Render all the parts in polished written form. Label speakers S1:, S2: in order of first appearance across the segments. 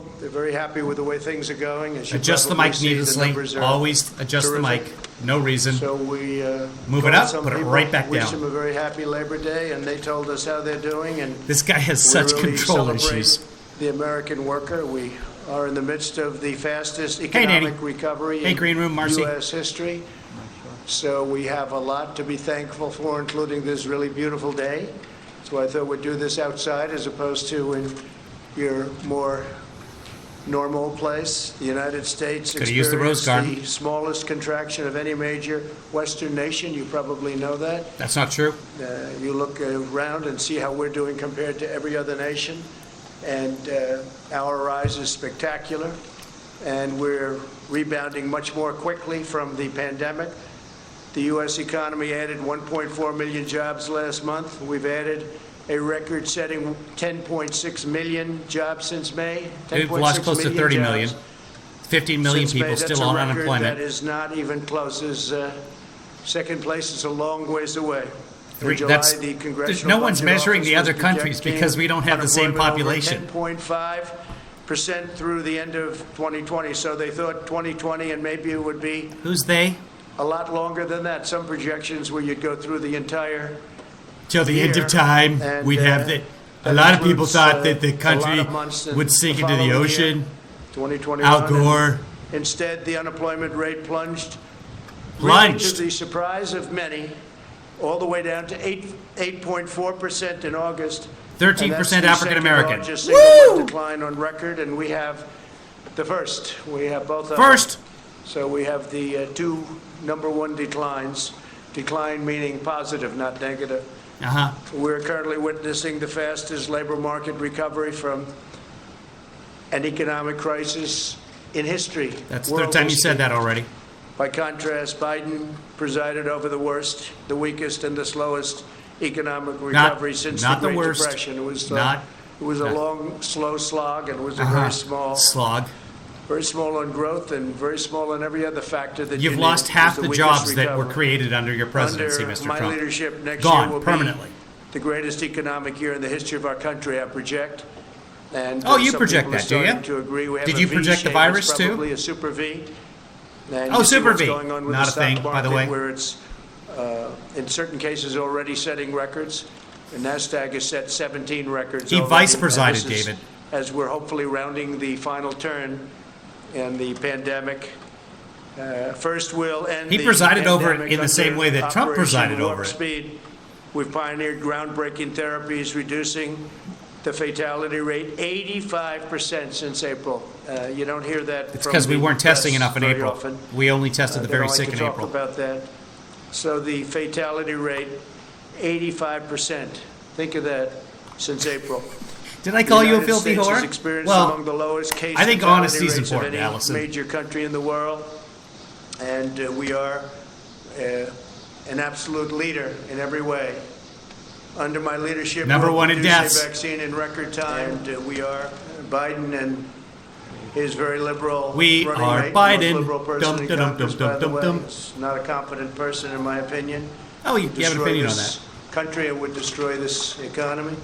S1: people. They're very happy with the way things are going.
S2: Adjust the mic needlessly. Always adjust the mic. No reason.
S1: So we
S2: move it up, put it right back
S1: wish
S2: down.
S1: them a very happy Labor Day, and they told us how they're doing. And
S2: this guy has such
S1: really
S2: control issues.
S1: The American worker. We are in the midst of the fastest economic recovery in
S2: Green Room, Marcy.
S1: U.S. history. So we have a lot to be thankful for, including this really beautiful day. So I thought we'd do this outside as opposed to in your more normal place. The United States experienced the smallest contraction of any major Western nation. You probably know that.
S2: That's not true.
S1: You look around and see how we're doing compared to every other nation. And our rise is spectacular. And we're rebounding much more quickly from the pandemic. The U.S. economy added 1.4 million jobs last month. We've added a record-setting 10.6 million jobs since May.
S2: We've lost close to 30 million. 15 million people still on unemployment.
S1: That is not even close. Second place is a long ways away.
S2: No one's measuring the other countries because we don't have the same population.
S1: 10.5% through the end of 2020. So they thought 2020 and maybe it would be.
S2: Who's they?
S1: A lot longer than that. Some projections where you'd go through the entire
S2: till the end of time. And, we'd have the. A lot of people thought that the country would sink into the ocean.
S1: 2021.
S2: Al Gore.
S1: Instead, the unemployment rate plunged. Really to the surprise of many, all the way down to 8.4% in August.
S2: 13% African American.
S1: Largest single-month decline on record, and we have the first. We have both.
S2: First.
S1: So we have the two #1 declines. Decline meaning positive, not negative. We're currently witnessing the fastest labor market recovery from an economic crisis in history.
S2: That's the third time you said that already.
S1: By contrast, Biden presided over the worst, the weakest, and the slowest economic recovery since the Great Depression. It was a long, slow slog, and it was a very small
S2: slog.
S1: Very small on growth and very small on every other factor that
S2: you've lost half the jobs that were created under your presidency, Mr. Trump.
S1: Under my leadership, next
S2: year
S1: will
S2: permanently.
S1: Be the greatest economic year in the history of our country, I project. And
S2: you project that, do you?
S1: To agree. We have
S2: Did you project the virus too?
S1: Probably a super V.
S2: And super V. Not a thing, by the way.
S1: Where it's in certain cases already setting records. The NASDAQ has set 17 records.
S2: He vice presided, David.
S1: As we're hopefully rounding the final turn. And the pandemic first will end.
S2: He presided over it in the same way that Trump presided over it.
S1: Speed. We've pioneered groundbreaking therapies, reducing the fatality rate 85% since April. You don't hear that.
S2: It's because we weren't testing enough in April. Often. We only tested the very sick in April.
S1: About that. So the fatality rate, 85%. Think of that since April.
S2: Did I call you a filthy whore?
S1: Well, among the lowest case
S2: I think honesty is important, Allison.
S1: Major country in the world, and we are an absolute leader in every way. Under my leadership,
S2: #1 in deaths.
S1: A vaccine in record time, and we are Biden and his very liberal.
S2: We are
S1: mate,
S2: Biden.
S1: Liberal person not a competent person, in my opinion.
S2: Oh, you have an opinion on that?
S1: Country and would destroy this economy.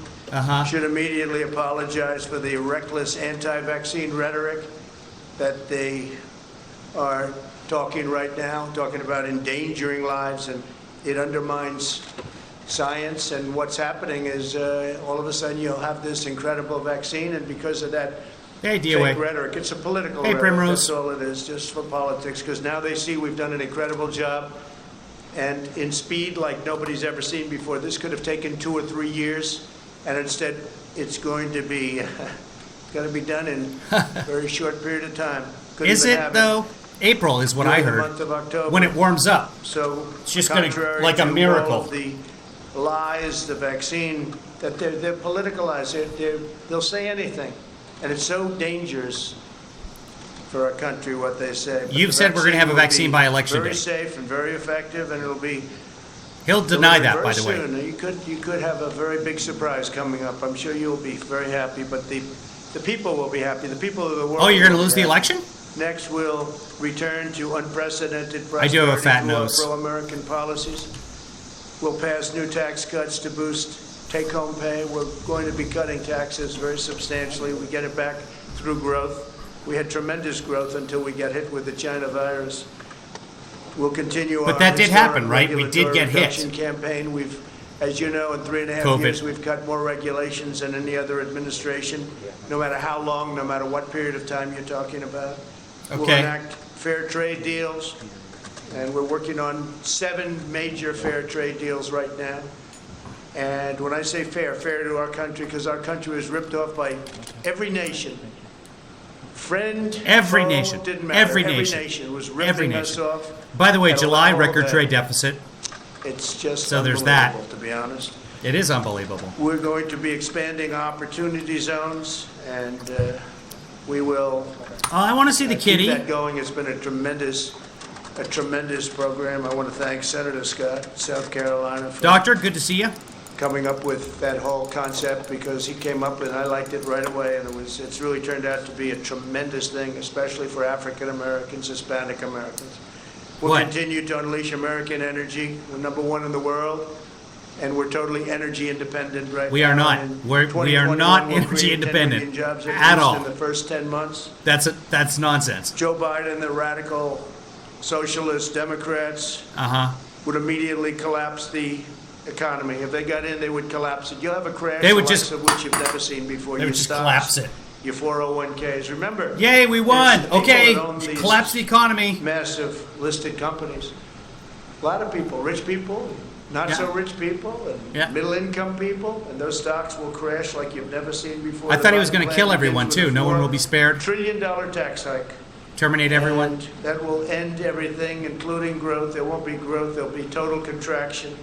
S1: Should immediately apologize for the reckless anti-vaccine rhetoric that they are talking right now, talking about endangering lives, and it undermines science. And what's happening is all of a sudden you'll have this incredible vaccine, and because of that fake rhetoric, it's a political rhetoric.
S2: Primrose.
S1: That's all it is, just for politics, because now they see we've done an incredible job. And in speed like nobody's ever seen before. This could have taken 2 or 3 years. And instead, it's going to be done in a very short period of time.
S2: Is it, though? April is what I heard.
S1: The month of October.
S2: When it warms up.
S1: So
S2: it's just going to, like a miracle.
S1: All of the lies, the vaccine, that they're politicalized. They'll say anything. And it's so dangerous for our country, what they say. But
S2: you've said we're going to have a vaccine by election day.
S1: Very safe and very effective, and it'll be.
S2: He'll deny that, by the way.
S1: You could have a very big surprise coming up. I'm sure you'll be very happy, but the people will be happy. The people of the world.
S2: Oh, you're going to lose the election?
S1: Next, we'll return to unprecedented prosperity.
S2: I do have a fat nose.
S1: Pro-American policies. We'll pass new tax cuts to boost take-home pay. We're going to be cutting taxes very substantially. We get it back through growth. We had tremendous growth until we got hit with the China virus. We'll continue
S2: But
S1: our
S2: that did
S1: historic
S2: happen, right? We did
S1: regulatory
S2: get hit.
S1: reduction campaign. We've, as you know, in 3.5
S2: COVID.
S1: years, we've cut more regulations than any other administration, no matter how long, no matter what period of time you're talking about. We'll
S2: Okay.
S1: enact fair trade deals, and we're working on 7 major fair trade deals right now. And when I say fair, fair to our country, because our country was ripped off by every nation. Friend,
S2: Every
S1: foe,
S2: nation.
S1: didn't matter.
S2: Every
S1: Every
S2: nation.
S1: nation was
S2: Every
S1: ripping us
S2: nation.
S1: off.
S2: By the way,
S1: at a
S2: July
S1: level
S2: record
S1: that
S2: trade deficit.
S1: It's just
S2: So there's that.
S1: unbelievable, to be honest.
S2: It is unbelievable.
S1: We're going to be expanding opportunity zones, and we will
S2: Oh, I want to see the
S1: keep
S2: kitty.
S1: that going. It's been a tremendous program. I want to thank Senator Scott, South Carolina, for
S2: Doctor, good to see you.
S1: coming up with that whole concept, because he came up and I liked it right away, and it's really turned out to be a tremendous thing, especially for African Americans, Hispanic Americans. We'll
S2: What?
S1: continue to unleash American energy. We're #1 in the world, and we're totally energy independent right now.
S2: We are not.
S1: In
S2: We are
S1: 2021,
S2: not
S1: we'll
S2: energy
S1: create 10
S2: independent
S1: million jobs
S2: at
S1: least
S2: all.
S1: in the first 10 months.
S2: That's nonsense.
S1: Joe Biden, the radical socialist Democrats, would immediately collapse the economy. If they got in, they would collapse it. You'll have a crash
S2: They would
S1: the
S2: just-
S1: likes of which you've never seen before.
S2: They would
S1: Your
S2: just
S1: stocks,
S2: collapse it.
S1: Your 401ks. Remember,
S2: Yay, we won.
S1: there's people
S2: Okay,
S1: that own these
S2: collapse the economy.
S1: massive listed companies. A lot of people, rich people, not so rich people, and
S2: Yeah.
S1: middle-income people, and those stocks will crash like you've never seen before.
S2: I
S1: The
S2: thought he was
S1: Biden
S2: going to
S1: plan
S2: kill
S1: begins
S2: everyone
S1: with
S2: too.
S1: a
S2: No one will be
S1: $4
S2: spared.
S1: trillion tax hike.
S2: Terminate everyone.
S1: And that will end everything, including growth. There won't be growth. There'll be total contraction.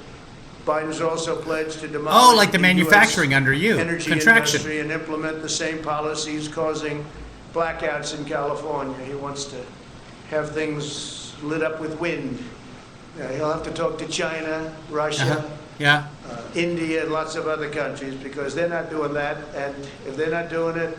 S1: Biden's also pledged to demolish
S2: Oh, like the
S1: US
S2: manufacturing under you.
S1: energy
S2: Contraction.
S1: industry and implement the same policies causing blackouts in California. He wants to have things lit up with wind. He'll have to talk to China, Russia,
S2: Yeah.
S1: India, and lots of other countries, because they're not doing that. And if they're not doing it,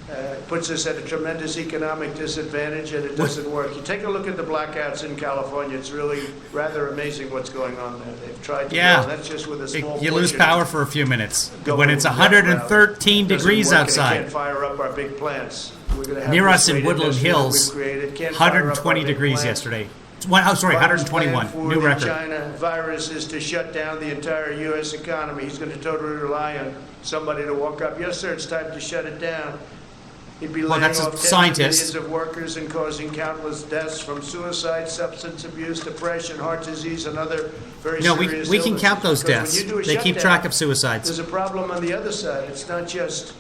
S1: it puts us at a tremendous economic disadvantage, and it doesn't work. You take a look at the blackouts in California, it's really rather amazing what's going on there. They've tried to
S2: Yeah.
S1: go, that's just with a small
S2: You lose
S1: portion
S2: power for a few minutes
S1: going
S2: when it's
S1: that route.
S2: 113
S1: Doesn't
S2: degrees
S1: work, and it
S2: outside.
S1: can't fire up our big plants. We're gonna have
S2: Near
S1: this
S2: us in
S1: great
S2: Woodland
S1: industry that
S2: Hills,
S1: we've created. Can't fire up our
S2: 120
S1: big
S2: degrees
S1: plants.
S2: yesterday. 121.
S1: For
S2: New
S1: the
S2: record.
S1: China virus is to shut down the entire U.S. economy. He's going to totally rely on somebody to walk up. Yes, sir, it's time to shut it down. He'd be laying
S2: that's a
S1: off tens of
S2: scientist.
S1: millions of workers and causing countless deaths from suicide, substance abuse, depression, heart disease, and other very
S2: No,
S1: serious
S2: we can
S1: illnesses.
S2: count those
S1: Because when
S2: deaths.
S1: you do a
S2: They keep
S1: shutdown,
S2: track of suicides.
S1: there's a problem on the other side. It's not just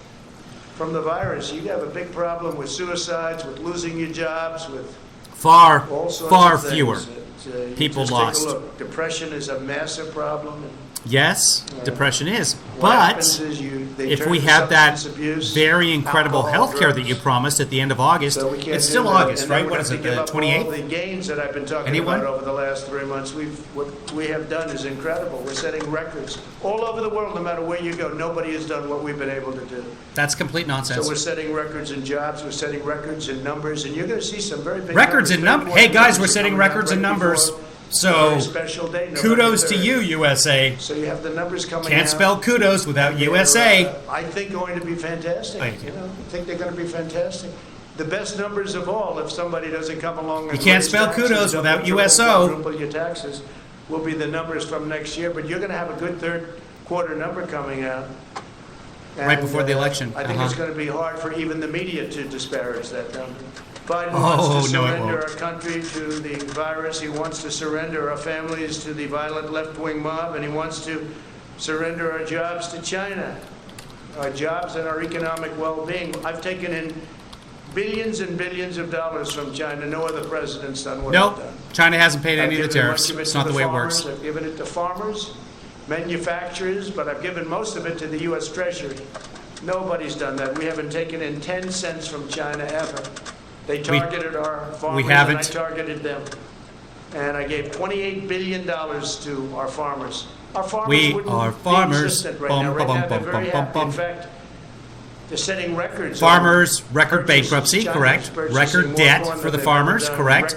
S1: from the virus. You have a big problem with suicides, with losing your jobs, with
S2: Far,
S1: all sorts
S2: far
S1: of things.
S2: fewer.
S1: You
S2: people
S1: just
S2: lost.
S1: Take a look. Depression is a massive problem. And
S2: Yes, depression is.
S1: what
S2: But
S1: happens is they
S2: if
S1: turn
S2: we
S1: to
S2: have that
S1: substance abuse,
S2: very incredible
S1: alcohol,
S2: health care that
S1: drugs.
S2: you promised at the end of August,
S1: So we can't
S2: it's
S1: do
S2: still
S1: that.
S2: August,
S1: And
S2: right?
S1: then we
S2: What
S1: have
S2: is
S1: to
S2: it,
S1: give
S2: the
S1: up all
S2: 28th?
S1: the gains that I've been talking
S2: Anyone?
S1: about over the last 3 months. What we have done is incredible. We're setting records all over the world. No matter where you go, nobody has done what we've been able to do.
S2: That's complete
S1: So
S2: nonsense.
S1: we're setting records in jobs. We're setting records in numbers, and you're going to see some very big
S2: Records in
S1: numbers.
S2: numbers. Hey guys, we're
S1: Numbers
S2: setting
S1: coming out
S2: records in
S1: right
S2: numbers.
S1: before a
S2: So
S1: very special day, November
S2: kudos to
S1: 3rd.
S2: you, USA.
S1: So you have the numbers coming out.
S2: Can't spell kudos without
S1: They're,
S2: USA.
S1: I think going to be fantastic.
S2: Thank you.
S1: I think they're going to be fantastic. The best numbers of all, if somebody doesn't come along and
S2: You can't
S1: raise
S2: spell
S1: taxes,
S2: kudos
S1: double,
S2: without
S1: triple,
S2: USO.
S1: quadruple your taxes, will be the numbers from next year. But you're going to have a good third quarter number coming out.
S2: Right before the election.
S1: I think it's going to be hard for even the media to disparage that number. Biden
S2: Oh,
S1: wants to
S2: no, it
S1: surrender
S2: won't.
S1: our country to the virus. He wants to surrender our families to the violent left-wing mob, and he wants to surrender our jobs to China, our jobs and our economic well-being. I've taken in billions and billions of dollars from China. No other president's done what I've
S2: Nope.
S1: done.
S2: China hasn't paid
S1: I've
S2: any of the
S1: given
S2: tariffs.
S1: much of it
S2: It's
S1: to
S2: not the way it
S1: farmers.
S2: works.
S1: I've given it to farmers, manufacturers, but I've given most of it to the U.S. Treasury. Nobody's done that. We haven't taken in 10 cents from China ever. They targeted our farmers,
S2: haven't.
S1: and I targeted them. And I gave $28 billion to our farmers. Our farmers
S2: We
S1: wouldn't
S2: are
S1: be
S2: farmers.
S1: existent right
S2: Bum,
S1: now. Right
S2: bum,
S1: now, they're
S2: bum,
S1: very
S2: bum,
S1: happy.
S2: bum.
S1: In fact, they're setting records.
S2: Farmers,
S1: on
S2: record
S1: purchases.
S2: bankruptcy,
S1: China's
S2: correct.
S1: purchasing
S2: Record
S1: more
S2: debt
S1: corn
S2: for
S1: than
S2: the
S1: they've
S2: farmers,
S1: ever done.
S2: correct.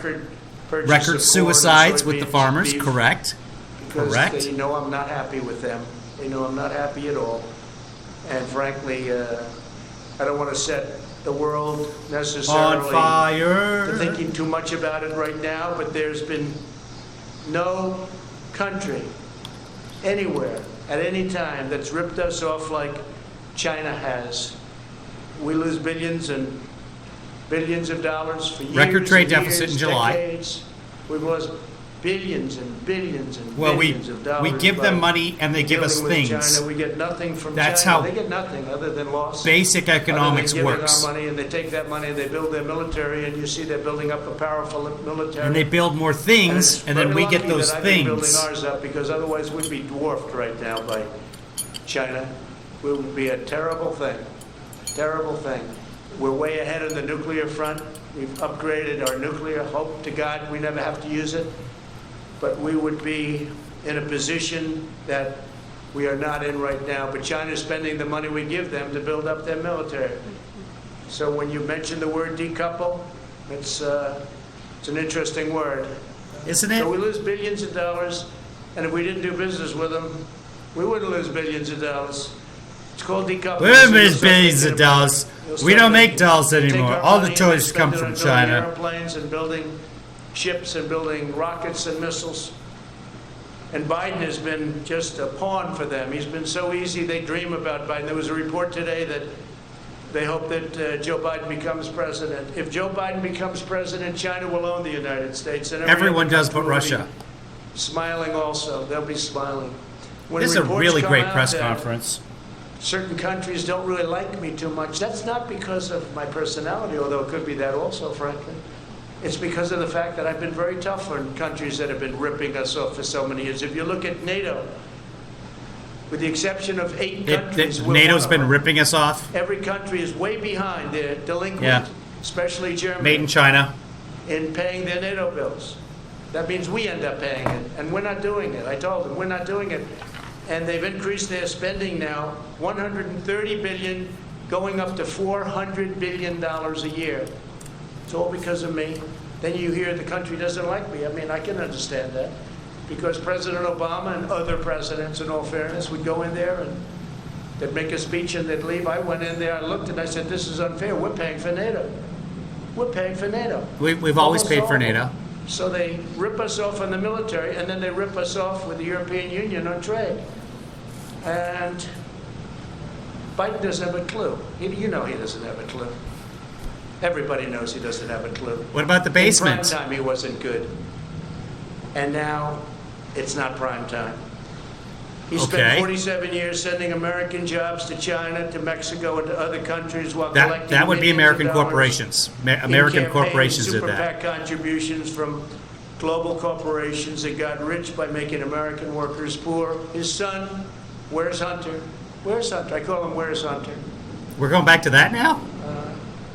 S1: Purchase
S2: Record
S1: of corn,
S2: suicides with the
S1: soybeans,
S2: farmers,
S1: beef,
S2: correct.
S1: because
S2: Correct.
S1: they know I'm not happy with them. They know I'm not happy at all. And frankly, I don't want to set the world necessarily
S2: on fire.
S1: to thinking too much about it right now, but there's been no country anywhere at any time that's ripped us off like China has. We lose billions and billions of dollars for years.
S2: Record trade
S1: and
S2: deficit
S1: years,
S2: in July.
S1: decades. We've lost billions and billions and
S2: Well,
S1: billions of dollars.
S2: we give them money and they give us
S1: dealing with
S2: things.
S1: China. We get nothing from
S2: That's
S1: China.
S2: how
S1: They get nothing other than loss.
S2: Basic economics
S1: other than giving
S2: works.
S1: our money, and they take that money and they build their military, and you see they're building up a powerful military.
S2: And they build more things, and then we get those
S1: I've been building
S2: things.
S1: ours up, because otherwise we'd be dwarfed right now by China. It would be a terrible thing. Terrible thing. We're way ahead on the nuclear front. We've upgraded our nuclear. Hope to God we never have to use it. But we would be in a position that we are not in right now. But China's spending the money we give them to build up their military. So when you mention the word decouple, it's an interesting word.
S2: Isn't it?
S1: So we lose billions of dollars, and if we didn't do business with them, we wouldn't lose billions of dollars. It's called decoupling.
S2: We don't make billions of dollars. We don't make dolls anymore. All the toys come from China.
S1: Airplanes and building ships and building rockets and missiles. And Biden has been just a pawn for them. He's been so easy, they dream about Biden. There was a report today that they hope that Joe Biden becomes president. If Joe Biden becomes president, China will own the United States. And
S2: Everyone does but Russia.
S1: Smiling also. They'll be smiling. When
S2: This is a
S1: reports
S2: really
S1: come
S2: great
S1: out
S2: press
S1: that
S2: conference.
S1: certain countries don't really like me too much, that's not because of my personality, although it could be that also, frankly. It's because of the fact that I've been very tough on countries that have been ripping us off for so many years. If you look at NATO, with the exception of 8 countries, we're
S2: NATO's
S1: one
S2: been
S1: of them.
S2: ripping us off.
S1: Every country is way behind. They're delinquent,
S2: Yeah.
S1: especially Germany,
S2: Made in China.
S1: in paying their NATO bills. That means we end up paying it, and we're not doing it. I told them, we're not doing it. And they've increased their spending now, $130 billion, going up to $400 billion a year. It's all because of me. Then you hear the country doesn't like me. I mean, I can understand that. Because President Obama and other presidents, in all fairness, would go in there and they'd make a speech and they'd leave. I went in there, I looked, and I said, this is unfair. We're paying for NATO. We're paying for NATO.
S2: We've always
S1: Almost
S2: paid for
S1: all.
S2: NATO.
S1: So they rip us off on the military, and then they rip us off with the European Union on trade. And Biden doesn't have a clue. You know he doesn't have a clue. Everybody knows he doesn't have a clue.
S2: What about the basement?
S1: In prime time, he wasn't good. And now it's not prime time. He spent 47 years sending American jobs to China, to Mexico, and to other countries while collecting
S2: That would be
S1: millions
S2: American
S1: of dollars
S2: corporations.
S1: in
S2: American
S1: campaign
S2: corporations did
S1: Super
S2: that.
S1: PAC contributions from global corporations that got rich by making American workers poor. His son, where's Hunter? Where's Hunter? I call him Where's Hunter.
S2: We're going back to that now?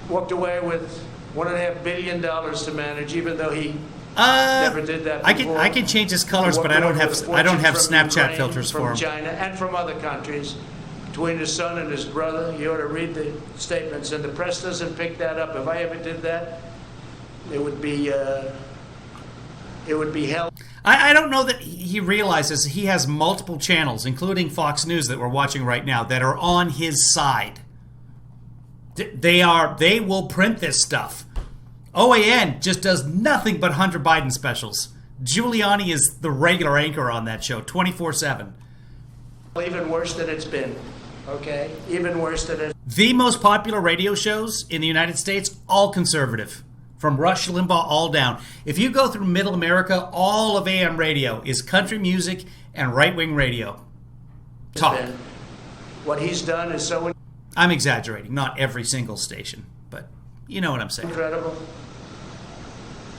S1: Walked away with $1.5 billion to manage, even though he never did that before.
S2: I can change his colors, but I don't have Snapchat filters for him.
S1: From China and from other countries. Between his son and his brother, you ought to read the statements, and the press doesn't pick that up. If I ever did that, it would be hell.
S2: I don't know that he realizes he has multiple channels, including Fox News that we're watching right now, that are on his side. They will print this stuff. OAN just does nothing but Hunter Biden specials. Giuliani is the regular anchor on that show, 24/7.
S1: Even worse than it's been, okay? Even worse than it's
S2: The most popular radio shows in the United States, all conservative. From Rush Limbaugh all down. If you go through middle America, all of AM radio is country music and right-wing radio. Talk.
S1: been. What he's done is so
S2: I'm exaggerating, not every single station, but you know what I'm saying.
S1: incredible.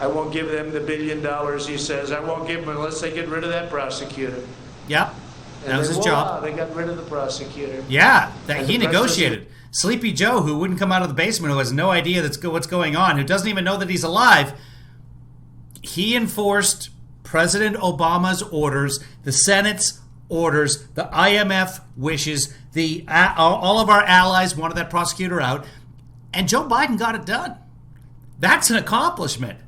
S1: I won't give them the $1 billion, he says. I won't give them unless they get rid of that prosecutor.
S2: Yep, that
S1: And
S2: was
S1: then,
S2: his
S1: voila,
S2: job.
S1: They got rid of the prosecutor.
S2: Yeah, that
S1: And
S2: he
S1: the press
S2: negotiated. Sleepy Joe, who wouldn't come out of the basement, who has no idea what's going on, who doesn't even know that he's alive, he enforced President Obama's orders, the Senate's orders, the IMF wishes, all of our allies wanted that prosecutor out, and Joe Biden got it done. That's an accomplishment.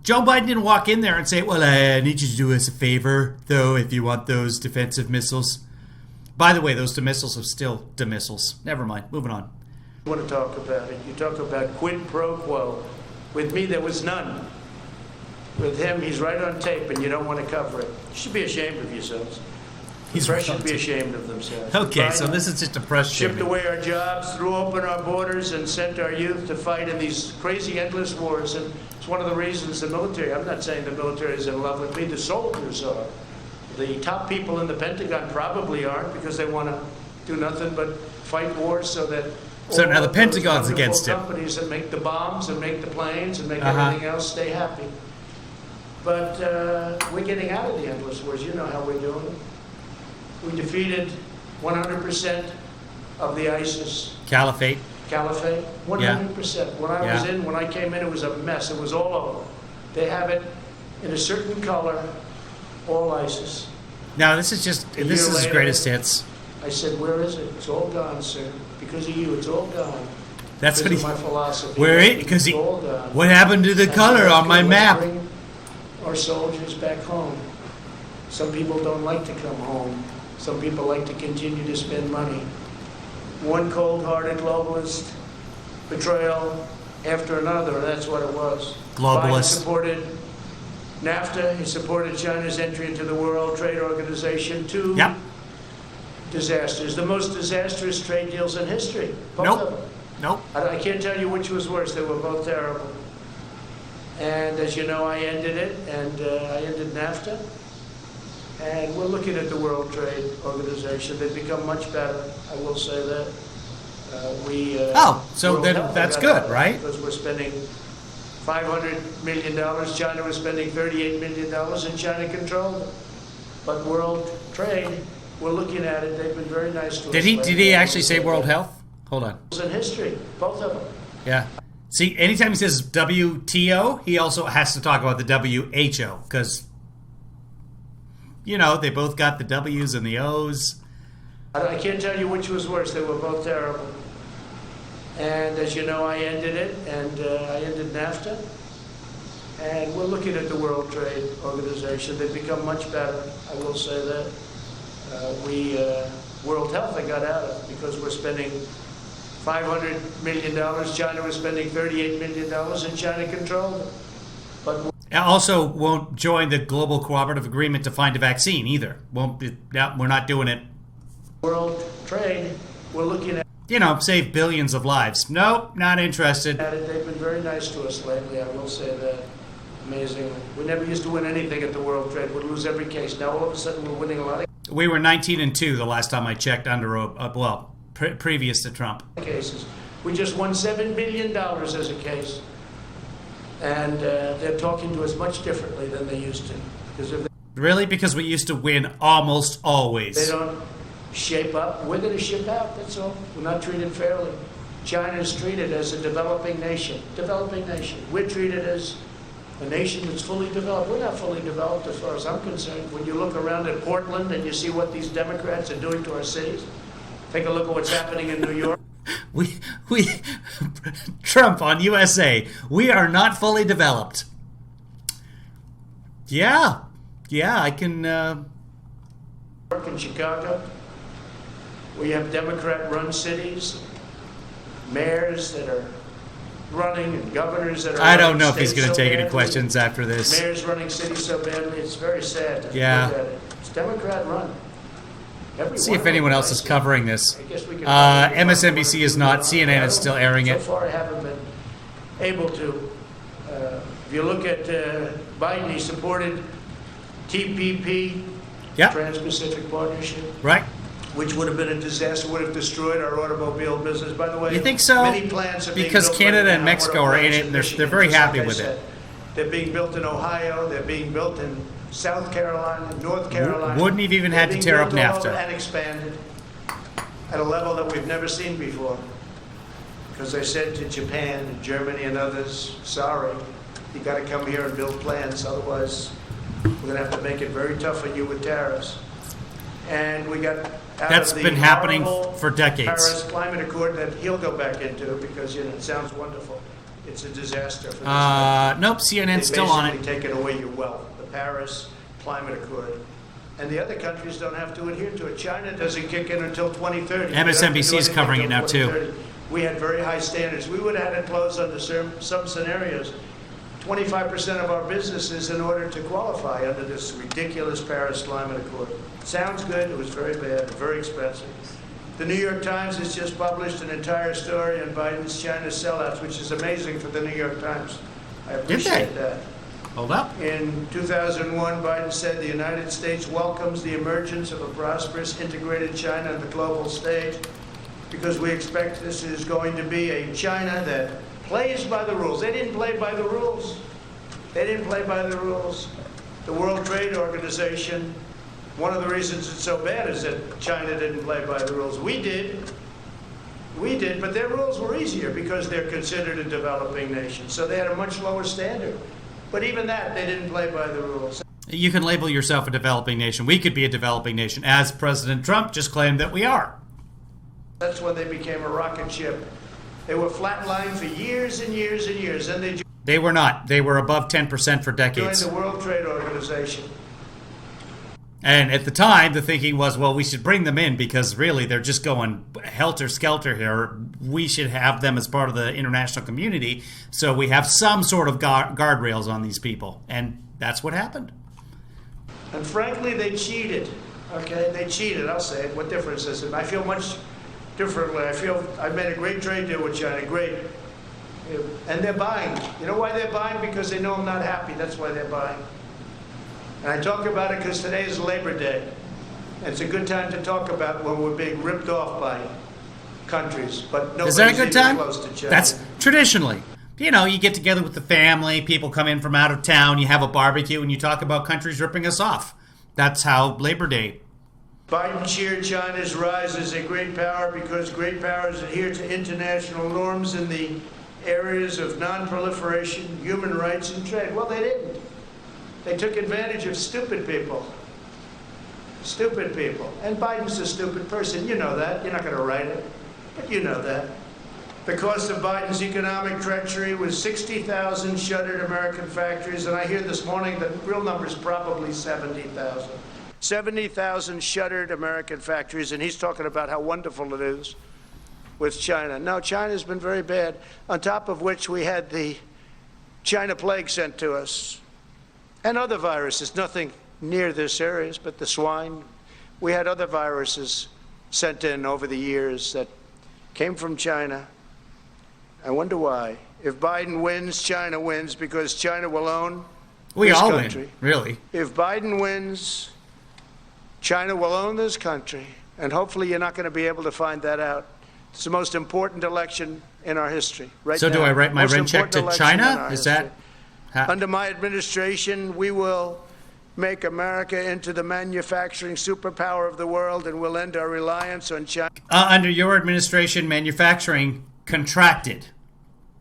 S2: Joe Biden didn't walk in there and say, well, I need you to do us a favor, though, if you want those defensive missiles. By the way, those missiles are still missiles. Never mind. Moving on.
S1: want to talk about it. You talk about quid pro quo. With me, there was none. With him, he's right on tape, and you don't want to cover it. You should be ashamed of yourselves. The press should be ashamed of themselves.
S2: Okay, so this is just a press
S1: shipped away our jobs, threw open our borders, and sent our youth to fight in these crazy, endless wars. And it's one of the reasons the military, I'm not saying the military is in love with me, the soldiers are. The top people in the Pentagon probably aren't, because they want to do nothing but fight wars so that
S2: so now the Pentagon's against him.
S1: Companies that make the bombs and make the planes and make everything else stay happy. But we're getting out of the endless wars. You know how we're doing it. We defeated 100% of the ISIS
S2: Caliphate.
S1: 100%.
S2: Yeah.
S1: When I came in, it was a mess. It was all over. They have it in a certain color, all ISIS.
S2: Now this is greatest hits.
S1: I said, where is it? It's all gone, sir. Because of you, it's all gone.
S2: That's what
S1: my philosophy.
S2: Where it? Because what happened to the color on my map?
S1: Bring our soldiers back home. Some people don't like to come home. Some people like to continue to spend money. One cold-hearted globalist betrayal after another, and that's what it was.
S2: Globalist.
S1: Biden supported NAFTA. He supported China's entry into the World Trade Organization. Two disasters. The most disastrous trade deals in history. Both of them.
S2: Nope.
S1: I can't tell you which was worse. They were both terrible. And as you know, I ended it, and I ended NAFTA. And we're looking at the World Trade Organization. They've become much better, I will say that.
S2: So then that's good, right?
S1: Because we're spending $500 million. China was spending $38 million, and China controlled it. But World Trade, we're looking at it. They've been very nice to us.
S2: Did he actually say World Health? Hold on.
S1: In history, both of them.
S2: Yeah. See, anytime he says WTO, he also has to talk about the WHO, because, you know, they both got the W's and the O's.
S1: I can't tell you which was worse. They were both terrible. And as you know, I ended it, and I ended NAFTA. And we're looking at the World Trade Organization. They've become much better, I will say that. World Health, I got out of, because we're spending $500 million. China was spending $38 million, and China controlled it. But
S2: also won't join the global cooperative agreement to find a vaccine either. We're not doing it.
S1: World trade, we're looking at.
S2: You know, save billions of lives. Nope, not interested.
S1: They've been very nice to us lately, I will say that. Amazingly. We never used to win anything at the World Trade. We'd lose every case. Now all of a sudden we're winning a lot of
S2: We were 19-2 the last time I checked under previous to Trump.
S1: Cases. We just won $7 billion as a case. And they're talking to us much differently than they used to.
S2: Really? Because we used to win almost always.
S1: They don't shape up. We're going to ship out, that's all. We're not treated fairly. China is treated as a developing nation. We're treated as a nation that's fully developed. We're not fully developed as far as I'm concerned. When you look around at Portland and you see what these Democrats are doing to our cities, take a look at what's happening in New York.
S2: We Trump on USA. We are not fully developed. Yeah, I can.
S1: In Chicago, we have Democrat-run cities, mayors that are running, and governors that are.
S2: I don't know if he's going to take any questions after this.
S1: Mayors running cities so badly, it's very sad to look at it. It's Democrat-run.
S2: Let's see if anyone else is covering this. MSNBC is not. CNN is still airing it.
S1: So far, I haven't been able to. If you look at Biden, he supported TPP, Trans-Pacific Partnership,
S2: right?
S1: Which would have been a disaster, would have destroyed our automobile business. By the way,
S2: you think so?
S1: Many plants are being
S2: because
S1: built
S2: Canada
S1: right
S2: and
S1: now.
S2: Mexico are in it, and they're very happy with it.
S1: They're being built in Ohio. They're being built in South Carolina, North Carolina.
S2: Wouldn't have even had to tear up NAFTA.
S1: And expanded at a level that we've never seen before. Because they said to Japan and Germany and others, sorry, you got to come here and build plants, otherwise we're going to have to make it very tough on you with tariffs. And we got
S2: that's been happening for decades.
S1: Paris Climate Accord that he'll go back into because it sounds wonderful. It's a disaster for this
S2: nope, CNN's still on it.
S1: They basically taken away your wealth. The Paris Climate Accord. And the other countries don't have to adhere to it. China doesn't kick in until 2030.
S2: MSNBC is covering it now, too.
S1: we had very high standards. We would have had to close under some scenarios 25% of our businesses in order to qualify under this ridiculous Paris Climate Accord. Sounds good. It was very bad, very expensive. The New York Times has just published an entire story on Biden's China sellouts, which is amazing for the New York Times. I appreciate that.
S2: Hold up.
S1: In 2001, Biden said the United States welcomes the emergence of a prosperous, integrated China on the global stage because we expect this is going to be a China that plays by the rules. They didn't play by the rules. They didn't play by the rules. The World Trade Organization, one of the reasons it's so bad is that China didn't play by the rules. We did. We did, but their rules were easier because they're considered a developing nation. So they had a much lower standard. But even that, they didn't play by the rules.
S2: You can label yourself a developing nation. We could be a developing nation, as President Trump just claimed that we are.
S1: That's when they became a rocket ship. They were flatlined for years and years and years. And
S2: they were not. They were above 10% for decades.
S1: Joined the World Trade Organization.
S2: And at the time, the thinking was, well, we should bring them in because really they're just going helter-skelter here. We should have them as part of the international community so we have some sort of guardrails on these people. And that's what happened.
S1: And frankly, they cheated. Okay, they cheated. I'll say it. What difference is it? I feel much differently. I feel I've made a great trade deal with China. Great. And they're buying. You know why they're buying? Because they know I'm not happy. That's why they're buying. And I talk about it because today is Labor Day. And it's a good time to talk about when we're being ripped off by countries. But
S2: is that a good time?
S1: Close to China.
S2: That's traditionally. You know, you get together with the family, people come in from out of town, you have a barbecue, and you talk about countries ripping us off. That's how Labor Day.
S1: Biden cheered China's rise as a great power because great powers adhere to international norms in the areas of non-proliferation, human rights, and trade. Well, they didn't. They took advantage of stupid people. Stupid people. And Biden's a stupid person. You know that. You're not going to write it. But you know that. The cost of Biden's economic treachery was 60,000 shuttered American factories. And I hear this morning that the real number is probably 70,000. 70,000 shuttered American factories. And he's talking about how wonderful it is with China. No, China's been very bad. On top of which we had the China plague sent to us. And other viruses, nothing near this serious, but the swine. We had other viruses sent in over the years that came from China. I wonder why. If Biden wins, China wins because China will own this country.
S2: Win, really.
S1: If Biden wins, China will own this country. And hopefully you're not going to be able to find that out. It's the most important election in our history right now.
S2: So do I write my rent check to China? Is that...
S1: Under my administration, we will make America into the manufacturing superpower of the world, and we'll end our reliance on China.
S2: Under your administration, manufacturing contracted.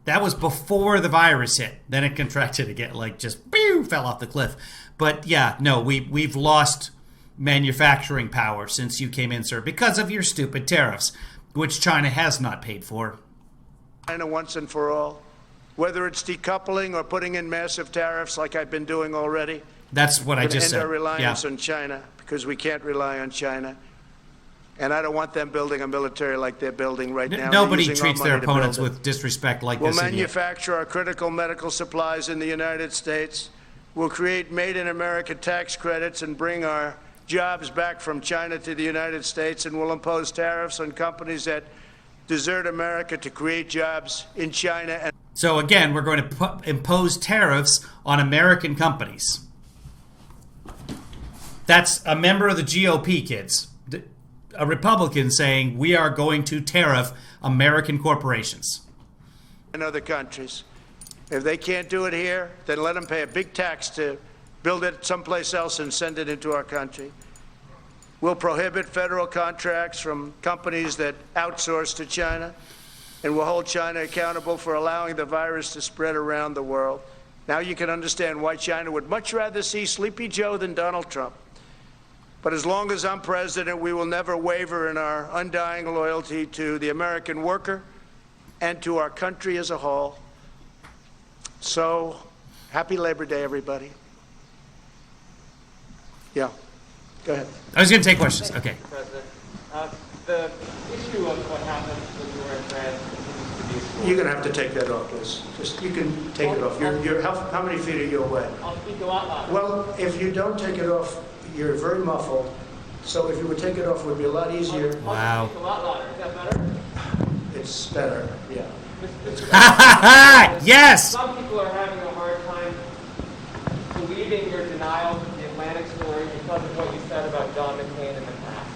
S2: That was before the virus hit. Then it contracted again, like just fell off the cliff. But yeah, no, we've lost manufacturing power since you came in, sir, because of your stupid tariffs, which China has not paid for.
S1: China once and for all. Whether it's decoupling or putting in massive tariffs like I've been doing already.
S2: That's what I just said.
S1: End our reliance on China because we can't rely on China. And I don't want them building a military like they're building right now.
S2: Nobody treats their opponents with disrespect like this.
S1: We'll manufacture our critical medical supplies in the United States. We'll create Made in America tax credits and bring our jobs back from China to the United States. And we'll impose tariffs on companies that desert America to create jobs in China.
S2: So again, we're going to impose tariffs on American companies. That's a member of the GOP, kids. A Republican saying we are going to tariff American corporations.
S1: In other countries. If they can't do it here, then let them pay a big tax to build it someplace else and send it into our country. We'll prohibit federal contracts from companies that outsource to China. And we'll hold China accountable for allowing the virus to spread around the world. Now you can understand why China would much rather see Sleepy Joe than Donald Trump. But as long as I'm president, we will never waver in our undying loyalty to the American worker and to our country as a whole. So, happy Labor Day, everybody. Yeah, go ahead.
S2: I was going to take questions. Okay.
S3: President. the issue of what happened when you were in France continues to be a story.
S1: You're going to have to take that off, Liz. You can take it off. How many feet are you away?
S3: I'll speak a lot louder.
S1: Well, if you don't take it off, you're very muffled. So if you would take it off, it would be a lot easier.
S3: I'll speak a lot louder. Is that better?
S1: It's better, yeah.
S2: Yes!
S3: Some people are having a hard time believing your denial of the Atlantic story because of what you said about John McCain in the past.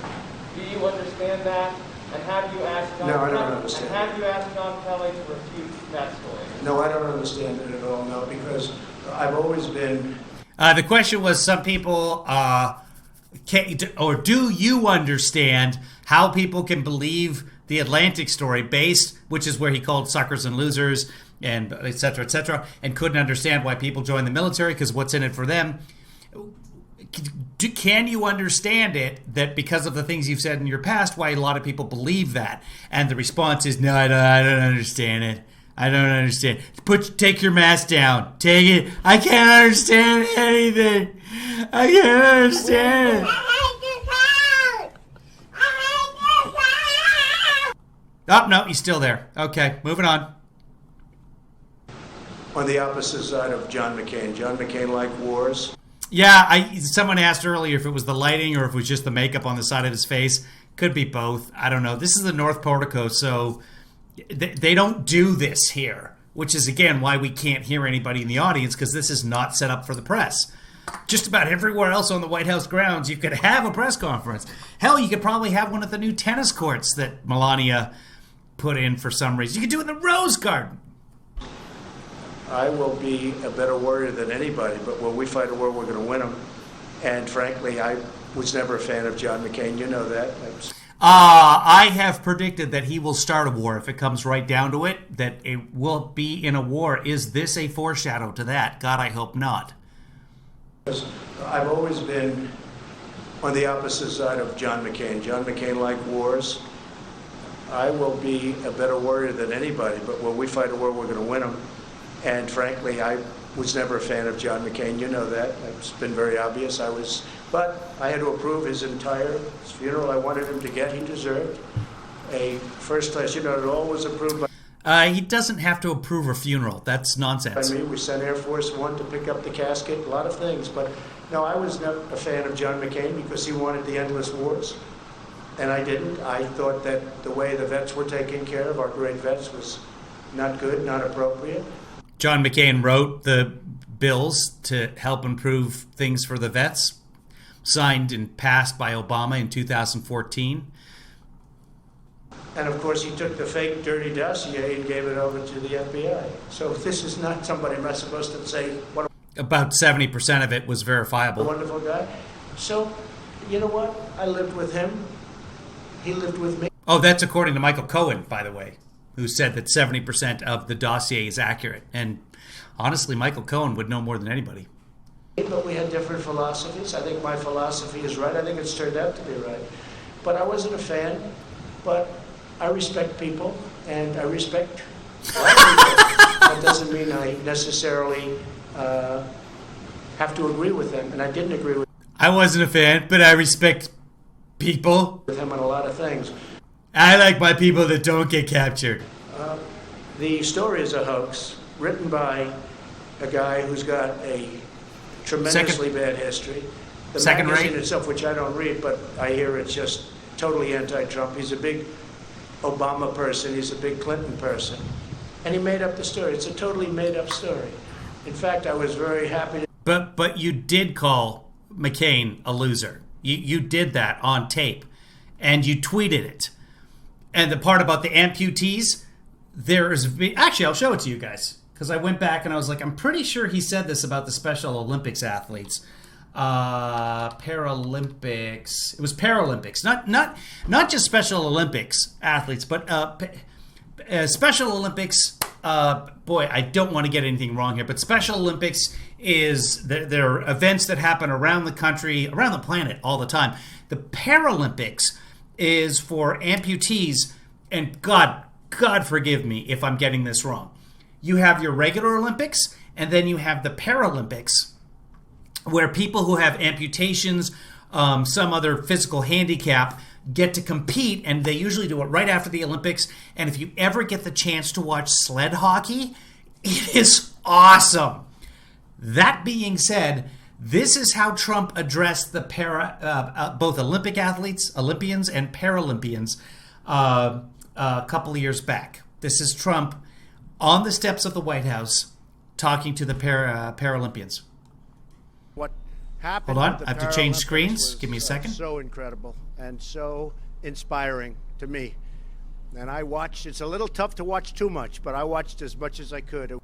S3: Do you understand that? And have you asked John
S1: No, I don't understand.
S3: And have you asked John Kelly to refute that story?
S1: No, I don't understand it at all, no, because I've always been...
S2: The question was, some people, do you understand how people can believe the Atlantic story based, which is where he called suckers and losers, and et cetera, and couldn't understand why people join the military because what's in it for them. Can you understand it, that because of the things you've said in your past, why a lot of people believe that? And the response is, no, I don't understand it. I don't understand. Take your mask down. Take it. I can't understand anything. I can't understand it. Oh, no, he's still there. Okay, moving on.
S1: On the opposite side of John McCain. John McCain liked wars.
S2: Yeah, someone asked earlier if it was the lighting or if it was just the makeup on the side of his face. Could be both. I don't know. This is the North Portico, so they don't do this here, which is, again, why we can't hear anybody in the audience, because this is not set up for the press. Just about everywhere else on the White House grounds, you could have a press conference. Hell, you could probably have one at the new tennis courts that Melania put in for some reason. You could do it in the Rose Garden.
S1: I will be a better warrior than anybody, but when we fight a war, we're going to win them. And frankly, I was never a fan of John McCain. You know that.
S2: I have predicted that he will start a war if it comes right down to it, that it will be in a war. Is this a foreshadow to that? God, I hope not.
S1: I've always been on the opposite side of John McCain. John McCain liked wars. I will be a better warrior than anybody, but when we fight a war, we're going to win them. And frankly, I was never a fan of John McCain. You know that. It's been very obvious. But I had to approve his entire funeral. I wanted him to get. He deserved a first class. You know, it all was approved by.
S2: He doesn't have to approve a funeral. That's nonsense.
S1: I mean, we sent Air Force One to pick up the casket, a lot of things. But no, I was not a fan of John McCain because he wanted the endless wars. And I didn't. I thought that the way the vets were taken care of, our great vets, was not good, not appropriate.
S2: John McCain wrote the bills to help improve things for the vets, signed and passed by Obama in 2014.
S1: And of course, he took the fake dirty dossier and gave it over to the FBI. So this is not somebody I'm not supposed to say, what
S2: about 70% of it was verifiable.
S1: a wonderful guy. So, you know what? I lived with him. He lived with me.
S2: Oh, that's according to Michael Cohen, by the way, who said that 70% of the dossier is accurate. And honestly, Michael Cohen would know more than anybody.
S1: But we had different philosophies. I think my philosophy is right. I think it's turned out to be right. But I wasn't a fan. But I respect people, and I respect a lot of people. That doesn't mean I necessarily have to agree with them. And I didn't agree with
S2: I wasn't a fan, but I respect people.
S1: him on a lot of things.
S2: I like my people that don't get captured.
S1: The story is a hoax written by a guy who's got a tremendously bad history. The
S2: Second
S1: magazine
S2: rate?
S1: itself, which I don't read, but I hear it's just totally anti-Trump. He's a big Obama person. He's a big Clinton person. And he made up the story. It's a totally made-up story. In fact, I was very happy to...
S2: But you did call McCain a loser. You did that on tape. And you tweeted it. And the part about the amputees, actually, I'll show it to you guys. Because I went back and I was like, I'm pretty sure he said this about the Special Olympics athletes. Paralympics. It was Paralympics. Not just Special Olympics athletes, but Special Olympics. Boy, I don't want to get anything wrong here, but Special Olympics is there are events that happen around the country, around the planet all the time. The Paralympics is for amputees, and God forgive me if I'm getting this wrong. You have your regular Olympics, and then you have the Paralympics, where people who have amputations, some other physical handicap, get to compete, and they usually do it right after the Olympics. And if you ever get the chance to watch sled hockey, it is awesome. That being said, this is how Trump addressed the both Olympians and Paralympians a couple of years back. This is Trump on the steps of the White House talking to the Paralympians.
S1: What happened?
S2: Hold on, I have to change screens. Give me a second.
S1: So incredible and so inspiring to me. And I watched. It's a little tough to watch too much, but I watched as much as I could.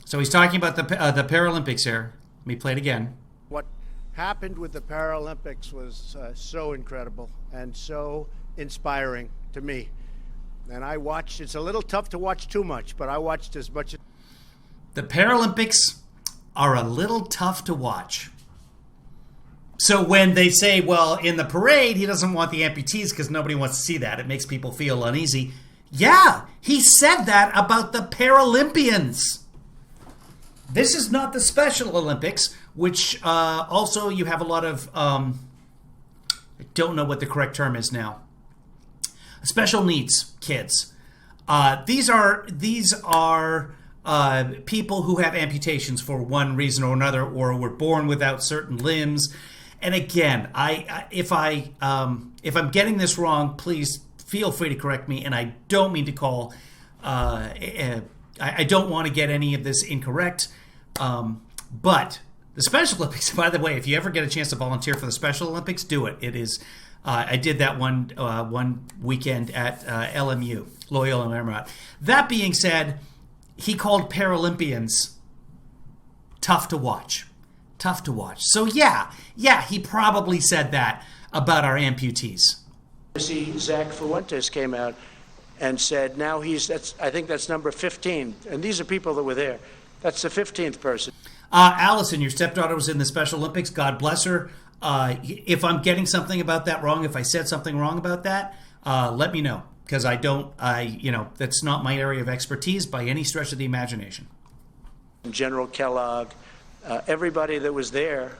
S2: So he's talking about the Paralympics here. Let me play it again.
S1: What happened with the Paralympics was so incredible and so inspiring to me. And I watched. It's a little tough to watch too much, but I watched as much as...
S2: The Paralympics are a little tough to watch. So when they say, well, in the parade, he doesn't want the amputees because nobody wants to see that. It makes people feel uneasy. Yeah, he said that about the Paralympians. This is not the Special Olympics, which also you have a lot of, I don't know what the correct term is now, special needs kids. These are people who have amputations for one reason or another, or were born without certain limbs. And again, if I'm getting this wrong, please feel free to correct me. And I don't mean to call. I don't want to get any of this incorrect. But the Special Olympics, by the way, if you ever get a chance to volunteer for the Special Olympics, do it. It is. I did that one weekend at LMU, Loyola Marymount. That being said, he called Paralympians tough to watch. Tough to watch. So yeah, he probably said that about our amputees.
S1: See, Zach Fuentes came out and said now I think that's number 15. And these are people that were there. That's the 15th person.
S2: Allison, your stepdaughter was in the Special Olympics. God bless her. If I'm getting something about that wrong, if I said something wrong about that, let me know. Because that's not my area of expertise by any stretch of the imagination.
S1: General Kellogg, everybody that was there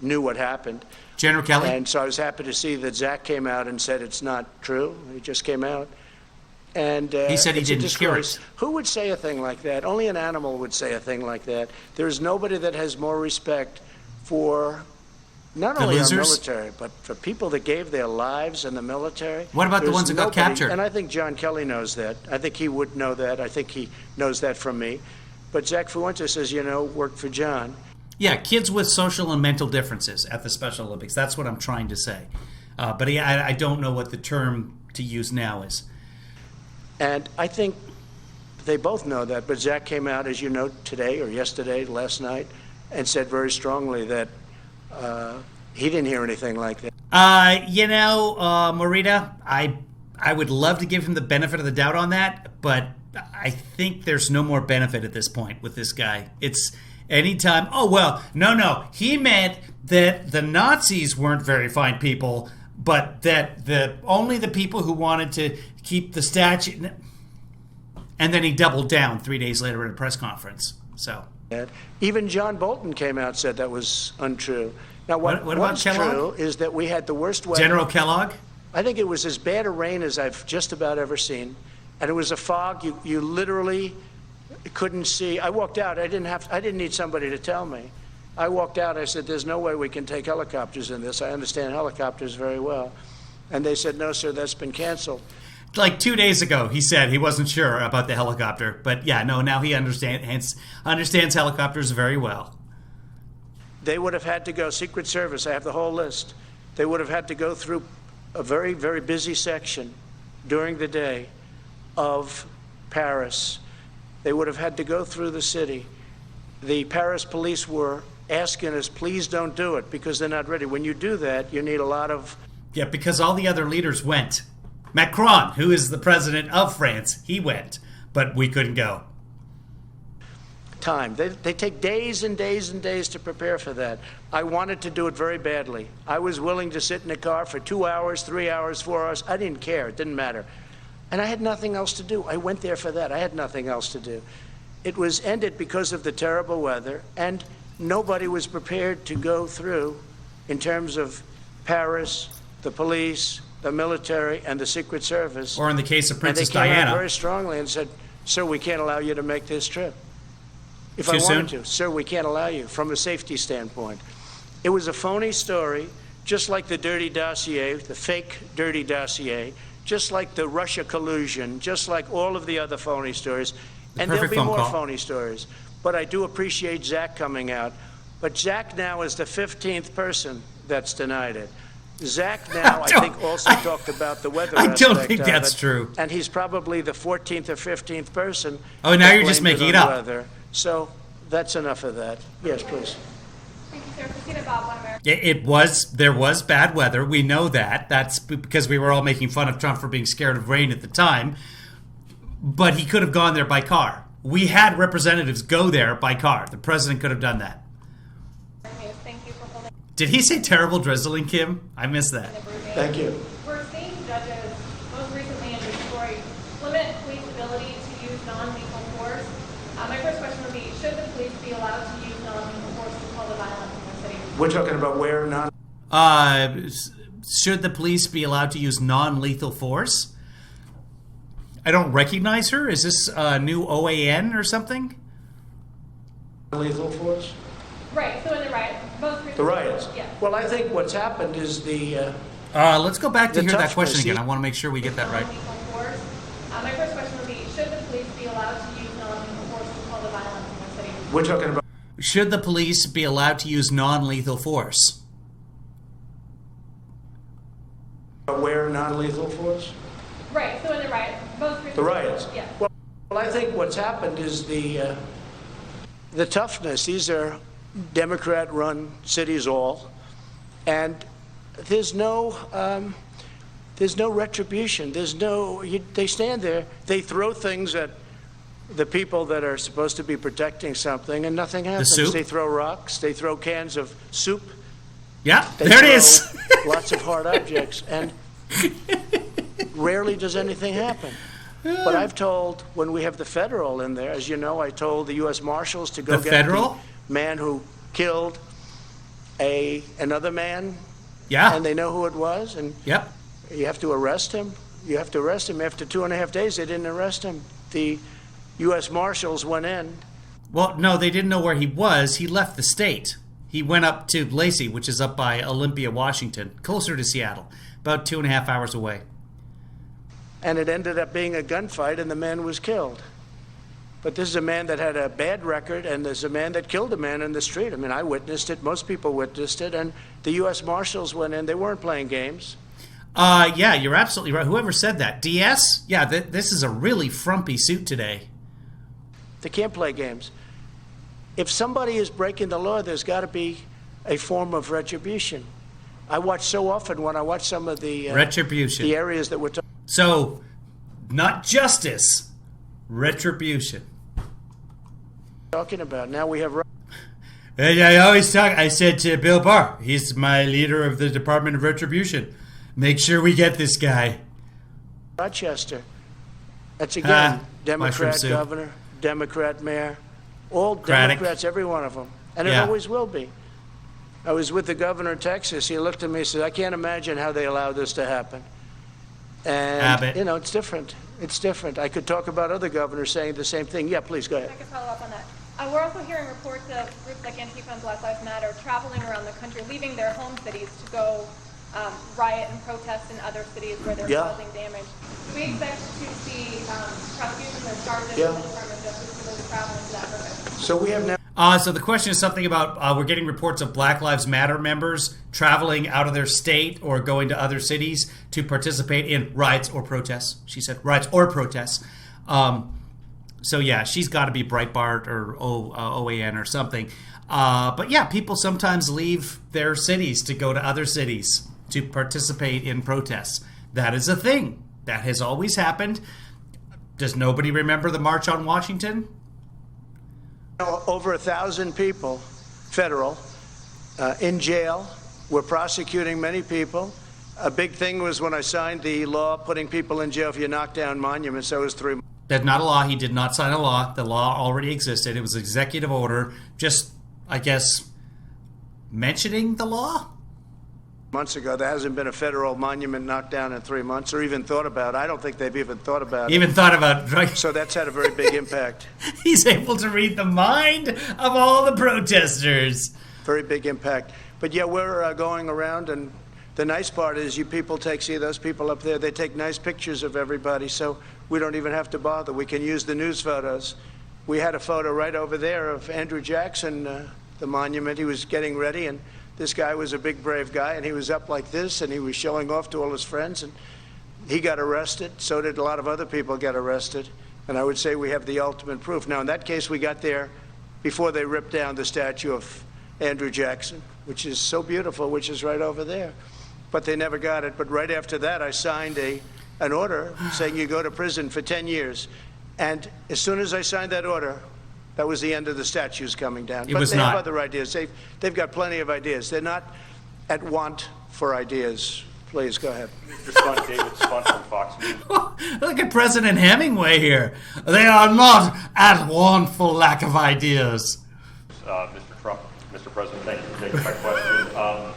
S1: knew what happened.
S2: General Kelly?
S1: And so I was happy to see that Zach came out and said it's not true. He just came out. And
S2: he said he didn't hear it.
S1: Who would say a thing like that? Only an animal would say a thing like that. There's nobody that has more respect for not only our military, but for people that gave their lives in the military.
S2: What about the ones that got captured?
S1: And I think John Kelly knows that. I think he would know that. I think he knows that from me. But Zach Fuentes says, worked for John.
S2: Yeah, kids with social and mental differences at the Special Olympics. That's what I'm trying to say. But I don't know what the term to use now is.
S1: And I think they both know that. But Zach came out, as you know, today or yesterday, last night, and said very strongly that he didn't hear anything like that.
S2: Marita, I would love to give him the benefit of the doubt on that, but I think there's no more benefit at this point with this guy. It's anytime, no, he meant that the Nazis weren't very fine people, but that only the people who wanted to keep the statue. And then he doubled down 3 days later at a press conference. So
S1: even John Bolton came out and said that was untrue. Now, what
S2: about Kellogg?
S1: True is that we had the worst weather.
S2: General Kellogg?
S1: I think it was as bad a rain as I've just about ever seen. And it was a fog. You literally couldn't see. I walked out. I didn't need somebody to tell me. I walked out. I said, there's no way we can take helicopters in this. I understand helicopters very well. And they said, no, sir, that's been canceled.
S2: Like 2 days ago, he said he wasn't sure about the helicopter. But yeah, no, now he understands helicopters very well.
S1: They would have had to go, Secret Service, I have the whole list. They would have had to go through a very, very busy section during the day of Paris. They would have had to go through the city. The Paris police were asking us, please don't do it, because they're not ready. When you do that, you need a lot of...
S2: Yeah, because all the other leaders went. Macron, who is the president of France, he went, but we couldn't go.
S1: Time. They take days and days and days to prepare for that. I wanted to do it very badly. I was willing to sit in a car for 2 hours, 3 hours, 4 hours. I didn't care. It didn't matter. And I had nothing else to do. I went there for that. I had nothing else to do. It was ended because of the terrible weather, and nobody was prepared to go through, in terms of Paris, the police, the military, and the Secret Service.
S2: Or in the case of Princess
S1: and they came
S2: Diana.
S1: out very strongly and said, sir, we can't allow you to make this trip. If
S2: Too
S1: I wanted
S2: soon?
S1: to, sir, we can't allow you from a safety standpoint. It was a phony story, just like the dirty dossier, the fake dirty dossier, just like the Russia collusion, just like all of the other phony stories. And there'll be more phony stories. But I do appreciate Zach coming out. But Zach now is the 15th person that's denied it. Zach now, I think, also talked about the weather
S2: I don't
S1: aspect
S2: think
S1: of
S2: that's
S1: it,
S2: true.
S1: And he's probably the 14th or 15th person.
S2: Oh, now
S1: that
S2: you're just
S1: blamed
S2: making it
S1: on
S2: up.
S1: Weather. So that's enough of that. Yes, please.
S4: Thank you, sir. Christina Bob, One America.
S2: There was bad weather. We know that. That's because we were all making fun of Trump for being scared of rain at the time. But he could have gone there by car. We had representatives go there by car. The president could have done that.
S4: Thank you for holding
S2: Did he say terrible drizzling, Kim? I missed that.
S4: the briefing.
S1: Thank you.
S4: We're seeing judges, most recently in Detroit, limit police ability to use non-lethal force. My first question would be, should the police be allowed to use non-lethal force to quell the violence in the city?
S1: We're talking about where not.
S2: Should the police be allowed to use non-lethal force? I don't recognize her. Is this a new OAN or something?
S1: Lethal force?
S4: Right, so in the riot, most recently.
S1: The riots?
S4: Yeah.
S1: Well, I think what's happened is the
S2: Let's go back to
S1: The
S2: hear that
S1: toughness,
S2: question again.
S1: see-
S2: I want to make sure we get that right.
S4: Non-lethal force. My first question would be, should the police be allowed to use non-lethal force to quell the violence in the city?
S1: we're talking about
S2: Should the police be allowed to use non-lethal force?
S1: where non-lethal force?
S4: Right, so in the riot, most recently.
S1: The riots?
S4: Yeah.
S1: Well, I think what's happened is the toughness. These are Democrat-run cities all, and there's no retribution. They stand there, they throw things at the people that are supposed to be protecting something, and nothing happens.
S2: soup?
S1: They throw rocks, they throw cans of soup.
S2: Yeah,
S1: They
S2: there it
S1: throw
S2: is.
S1: lots of hard objects, and rarely does anything happen. But I've told, when we have the federal in there, as you know, I told the U.S. Marshals to go
S2: The
S1: get
S2: federal?
S1: the man who killed another man,
S2: Yeah.
S1: and they know who it was, and
S2: Yep.
S1: you have to arrest him. You have to arrest him. After 2.5 days, they didn't arrest him. The U.S. Marshals went in.
S2: Well, no, they didn't know where he was. He left the state. He went up to Lacey, which is up by Olympia, Washington, closer to Seattle, about 2.5 hours away.
S1: And it ended up being a gunfight, and the man was killed. But this is a man that had a bad record, and there's a man that killed a man in the street. I mean, I witnessed it. Most people witnessed it. And the U.S. Marshals went in. They weren't playing games.
S2: Yeah, you're absolutely right. Whoever said that. DS? Yeah, this is a really frumpy suit today.
S1: They can't play games. If somebody is breaking the law, there's got to be a form of retribution. I watch so often when I watch some of the
S2: Retribution.
S1: the areas that we're
S2: So, not justice, retribution.
S1: talking about. Now we have
S2: And I always talk. I said to Bill Barr, he's my leader of the Department of Retribution. Make sure we get this guy.
S1: Rochester. That's again
S2: mushroom
S1: Democrat
S2: soup.
S1: governor, Democrat mayor, all
S2: Craddock.
S1: Democrats, every one of them, and
S2: Yeah.
S1: it always will be. I was with the governor of Texas. He looked at me and said, "I can't imagine how they allowed this to happen." And
S2: Abbott.
S1: it's different. It's different. I could talk about other governors saying the same thing. Yeah, please go ahead.
S4: I could follow up on that. We're also hearing reports of groups like Antifa and Black Lives Matter traveling around the country, leaving their home cities to go riot and protest in other cities where they're
S1: Yeah.
S4: causing damage. Do we expect to see prosecutions or charges
S1: Yeah.
S4: in the Department of Justice for those traveling for that purpose?
S1: So we have now.
S2: So the question is something about we're getting reports of Black Lives Matter members traveling out of their state or going to other cities to participate in riots or protests. She said riots or protests. So yeah, she's got to be Breitbart or OAN or something. But yeah, people sometimes leave their cities to go to other cities to participate in protests. That is a thing. That has always happened. Does nobody remember the March on Washington?
S1: Over 1,000 people, federal, in jail. We're prosecuting many people. A big thing was when I signed the law putting people in jail if you knock down monuments. That was 3 months.
S2: That's not a law. He did not sign a law. The law already existed. It was executive order. Just, I guess, mentioning the law?
S1: Months ago, there hasn't been a federal monument knocked down in 3 months or even thought about. I don't think they've even thought about it.
S2: Even thought about, right?
S1: So that's had a very big impact.
S2: He's able to read the mind of all the protesters.
S1: Very big impact. But yeah, we're going around, and the nice part is you people see those people up there, they take nice pictures of everybody, so we don't even have to bother. We can use the news photos. We had a photo right over there of Andrew Jackson, the monument. He was getting ready, and this guy was a big, brave guy, and he was up like this, and he was showing off to all his friends, and he got arrested. So did a lot of other people get arrested. And I would say we have the ultimate proof. Now, in that case, we got there before they ripped down the statue of Andrew Jackson, which is so beautiful, which is right over there. But they never got it. But right after that, I signed an order saying you go to prison for 10 years. And as soon as I signed that order, that was the end of the statues coming down. But they have other ideas. They've got plenty of ideas. They're not at want for ideas. Please, go ahead.
S5: Mr. Stunt, David Stunt from Fox News.
S2: Look at President Hemingway here. They are not at want for lack of ideas.
S5: Mr. Trump, Mr. President, thank you for taking my question.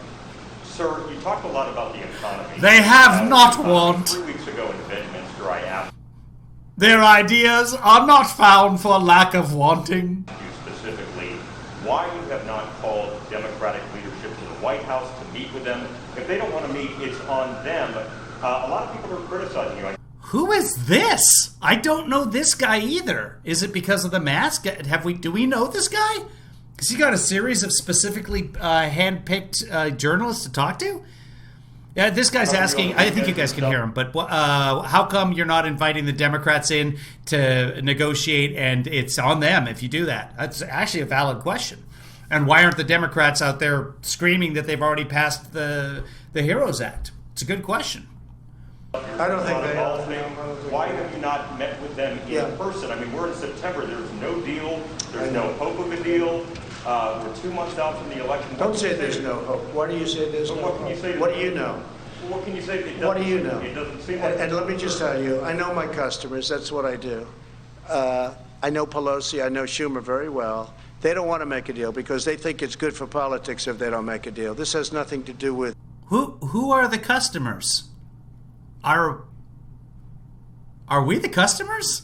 S5: Sir, you talked a lot about the economy.
S2: They have not want.
S5: 3 weeks ago in Bedminster, I asked
S2: Their ideas are not found for lack of wanting.
S5: you specifically why you have not called Democratic leadership to the White House to meet with them. If they don't want to meet, it's on them. A lot of people are criticizing you.
S2: Who is this? I don't know this guy either. Is it because of the mask? Do we know this guy? Because he got a series of specifically hand-picked journalists to talk to? Yeah, this guy's asking, I think you guys can hear him, but how come you're not inviting the Democrats in to negotiate and it's on them if you do that? That's actually a valid question. And why aren't the Democrats out there screaming that they've already passed the HEROES Act? It's a good question.
S1: I don't think they are.
S5: Why have you not met with them in person? I mean, we're in September. There's no deal. There's no hope of a deal. We're 2 months out from the election.
S1: Don't say there's no hope. Why do you say there's no hope? What do you know?
S5: What can you say?
S1: What do you know?
S5: It doesn't seem like...
S1: And let me just tell you, I know my customers. That's what I do. I know Pelosi. I know Schumer very well. They don't want to make a deal because they think it's good for politics if they don't make a deal. This has nothing to do with...
S2: Who are the customers? Are we the customers?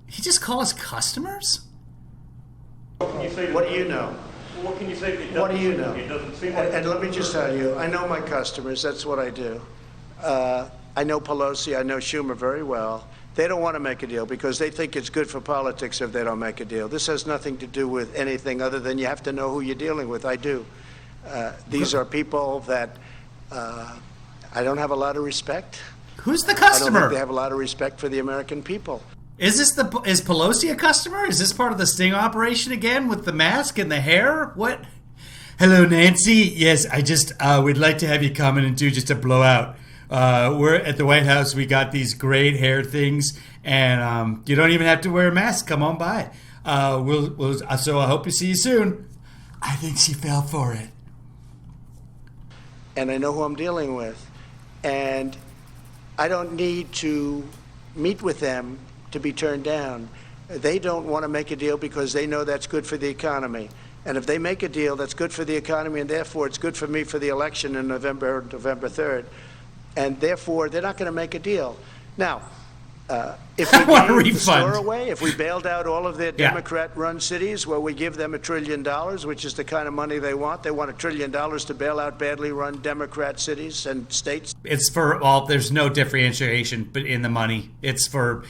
S2: He just call us customers?
S1: What do you know?
S5: What can you say?
S1: What do you know?
S5: It doesn't seem like...
S1: And let me just tell you, I know my customers. That's what I do. I know Pelosi. I know Schumer very well. They don't want to make a deal because they think it's good for politics if they don't make a deal. This has nothing to do with anything other than you have to know who you're dealing with. I do. These are people that I don't have a lot of respect.
S2: Who's the
S1: I don't
S2: customer?
S1: think they have a lot of respect for the American people.
S2: Is Pelosi a customer? Is this part of the sting operation again with the mask and the hair? What? Hello, Nancy. Yes, I just we'd like to have you come in and do just a blowout. We're at the White House. We got these great hair things, and you don't even have to wear a mask. Come on by. So I hope to see you soon. I think she fell for it.
S1: And I know who I'm dealing with. And I don't need to meet with them to be turned down. They don't want to make a deal because they know that's good for the economy. And if they make a deal, that's good for the economy, and therefore it's good for me for the election in November 3rd. And therefore, they're not going to make a deal. Now, if we gave the store away, if we bailed out all of their Democrat-run cities, where we give them $1 trillion, which is the kind of money they want $1 trillion to bail out badly run Democrat cities and states.
S2: It's for there's no differentiation in the money. It's for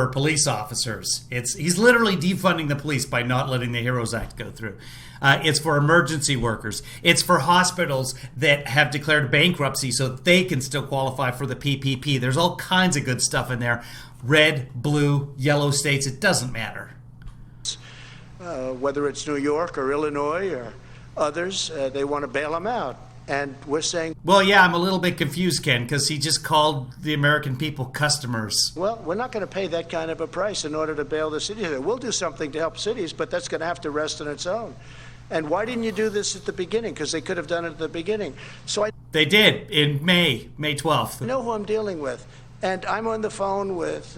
S2: police officers. He's literally defunding the police by not letting the HEROES Act go through. It's for emergency workers. It's for hospitals that have declared bankruptcy so that they can still qualify for the PPP. There's all kinds of good stuff in there. Red, blue, yellow states, it doesn't matter.
S1: Whether it's New York or Illinois or others, they want to bail them out. And we're saying...
S2: Well, yeah, I'm a little bit confused, Ken, because he just called the American people customers.
S1: Well, we're not going to pay that kind of a price in order to bail the cities. We'll do something to help cities, but that's going to have to rest on its own. And why didn't you do this at the beginning? Because they could have done it at the beginning.
S2: They did in May 12th.
S1: I know who I'm dealing with. And I'm on the phone with